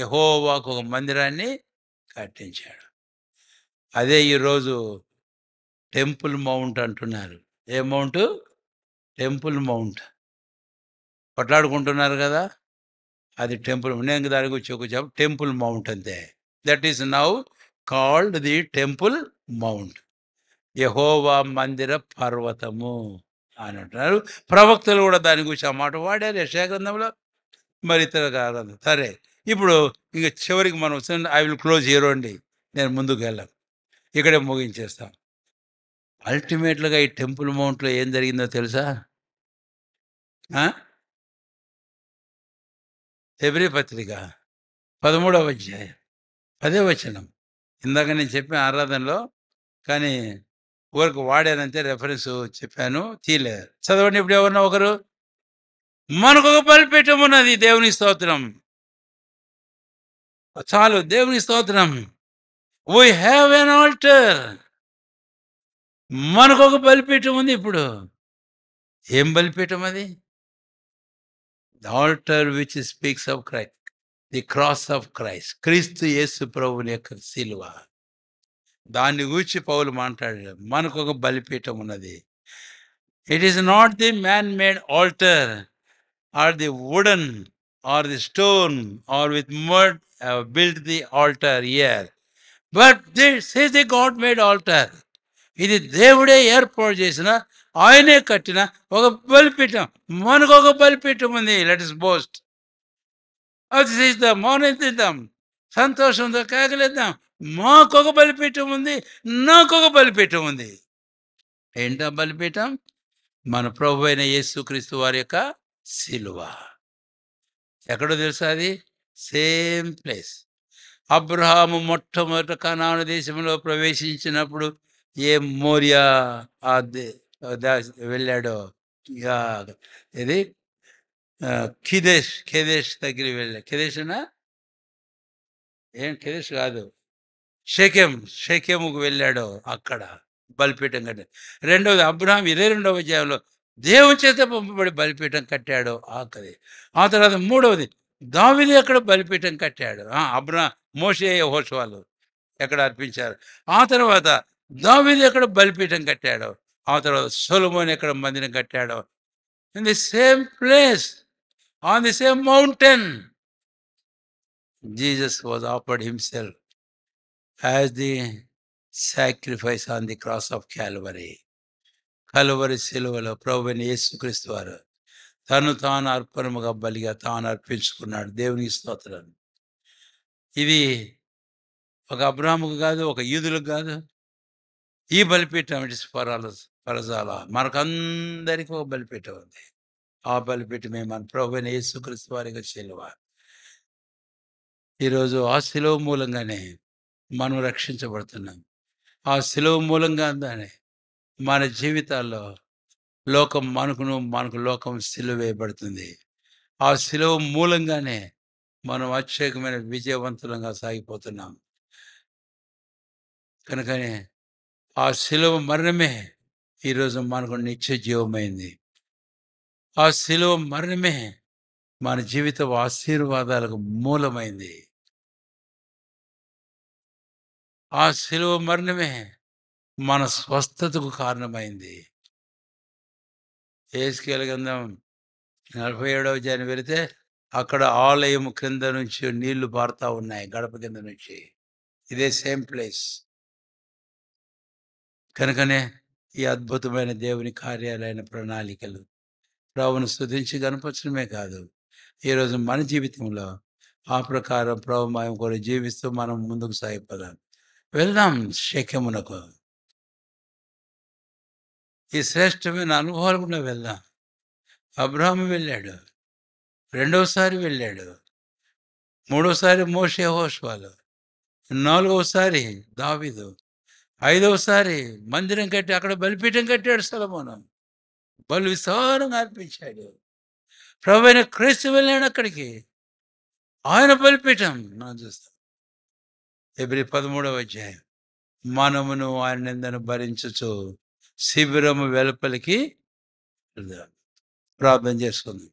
యెహోవాకు ఒక మందిరాన్ని కట్టించాడు. అదే ఈరోజు టెంపుల్ మౌంట్ అంటున్నారు. ఏ మౌంట్? Temple mount. కొట్లాడుకుంటున్నారు కదా, అది టెంపుల్. నేను దాని గురించి ఒక టెంపుల్ మౌంట్ అంతే. That is now called the temple mount. యెహోవా మందిర పర్వతము అని అంటున్నారు. ప్రవక్తలు కూడా దాని గురించి ఆ మాట వాడారు యెషయా గ్రంథంలో, మరి ఇతర గ్రంథం. సరే, ఇప్పుడు ఇంక చివరికి మనం I will close here only. నేను ముందుకు వెళ్ళాను, ఇక్కడే ముగించేస్తాం. అల్టిమేట్గా ఈ టెంపుల్ మౌంట్లో ఏం జరిగిందో తెలుసా? హెబ్రీ పత్రిక 13వ అధ్యాయం 10వ వచనం. ఇందాక నేను చెప్పిన ఆరాధనలో, కానీ ఊరికి వాడానంతే, రెఫరెన్స్ చెప్పాను, తీయలేదు. చదవండి ఇప్పుడు ఎవరన్నా ఒకరు. మనకు ఒక బలిపీఠం ఉన్నది, దేవుని స్తోత్రం. చాలు, దేవుని స్తోత్రం. We have an altar. మనకు ఒక బలిపీఠం ఉంది ఇప్పుడు. ఏం బలిపీఠం అది? The altar which speaks of Christ, the cross of Christ. క్రీస్తు యేసు ప్రభువుని యొక్క శిలువ. దాన్ని గురించి పౌలు మాట్లాడాడు. మనకు ఒక బలిపీఠం ఉన్నది. It is not the man made altar or the wooden or the stone or with mud build the altar here, but this is the God made altar. ఇది దేవుడే ఏర్పాటు చేసిన, ఆయనే కట్టిన ఒక బలిపీఠం. మనకు ఒక బలిపీఠం ఉంది. Let us boast. అతిశయిద్దాం, మౌనతిద్దాం, సంతోషంతో కేకలేద్దాం. మాకొక బలిపీఠం ఉంది, నాకొక బలిపీఠం ఉంది. ఏంటా బలిపీఠం? మన ప్రభు అయిన యేసుక్రీస్తు వారి యొక్క శిలువ. ఎక్కడో తెలుసా అది? Same place. అబ్రహాము మొట్టమొదట కనాను దేశంలో ప్రవేశించినప్పుడు ఏ మోరియా వెళ్ళాడో, ఇది ఖేదేష్ దగ్గర వెళ్ళాడు. ఖేదేశనా? ఏం ఖేదేష్ కాదు, షెకెముకు వెళ్ళాడో, అక్కడ బలిపీఠం కట్టాడు. రెండవది అబ్రహాం 22వ అధ్యాయంలో దేవుని చేత పంపబడి బలిపీఠం కట్టాడు ఆఖరి. ఆ తర్వాత మూడవది దావీదు ఎక్కడ బలిపీఠం కట్టాడు. మోషే యెహోషువలు ఎక్కడ అర్పించారు. ఆ తర్వాత దావీదు ఎక్కడ బలిపీఠం కట్టాడో, ఆ తర్వాత సొలొమోను ఎక్కడ మందిరం కట్టాడో. In the same place, on the same mountain, Jesus was offered himself as the sacrifice on the cross of Calvary. కలువరి శిలువలో ప్రభువైన యేసుక్రీస్తు వారు తను తాను అర్పణముగా బలిగా తాను అర్పించుకున్నాడు. దేవునికి స్తోత్రం. ఇది ఒక అబ్రాహాముకు కాదు, ఒక యూదులకు కాదు. ఈ బలిపీఠం ఇట్ ఇస్ ఫర్ ఆల్, మనకందరికీ ఒక బలిపీఠం ఉంది. ఆ బలిపీఠమే మన ప్రభువైన యేసుక్రీస్తు వారి యొక్క శిలువ. ఈరోజు ఆ శిలువ మూలంగానే మనం రక్షించబడుతున్నాం. ఆ శిలువ మూలంగానే మన జీవితాల్లో మనకు లోకం సిలువ వేయబడుతుంది. ఆ శిలువ మూలంగానే మనం అత్యధికమైన విజయవంతులంగా సాగిపోతున్నాం. కనుకనే ఆ శిలువ మరణమే ఈరోజు మనకు నిత్య జీవమైంది. ఆ శిలువ మరణమే మన జీవిత ఆశీర్వాదాలకు మూలమైంది. ఆ శిలువ మరణమే మన స్వస్థతకు కారణమైంది. యెహెజ్కేలు గ్రంథం 47వ అధ్యాయం వెళితే అక్కడ ఆలయం క్రింద నుంచి నీళ్లు పారుతా ఉన్నాయి, గడప కింద నుంచి. ఇదే సేమ్ ప్లేస్. కనుకనే ఈ అద్భుతమైన దేవుని కార్యాలైన ప్రణాళికలు ప్రభువును స్తుతించి గనపరచడమే కాదు, ఈరోజు మన జీవితంలో ఆ ప్రకారం ప్రభు మహిమ కొరకు జీవిస్తూ మనం ముందుకు సాగిపోదాం. వెళ్దాం షెకెమునకు. ఈ శ్రేష్టమైన అనుభవాలు కూడా వెళ్దాం. అబ్రాహాము వెళ్ళాడు, రెండవసారి వెళ్ళాడు, మూడోసారి మోషే యెహోషువలు, నాలుగవసారి దావీదు, ఐదవసారి మందిరం కట్టి అక్కడ బలిపీఠం కట్టాడు సొలొమోను. బలు విస్తారంగా అర్పించాడు. ప్రభువైన క్రీస్తు వెళ్ళాడు అక్కడికి, ఆయన బలిపీఠం మనం చూస్తాం. హెబ్రీ 13వ అధ్యాయం, మనమును ఆయన నిందను భరించుచు శిబిరము వెలుపలికి వెళ్దాం. ప్రార్థన చేసుకుందాం.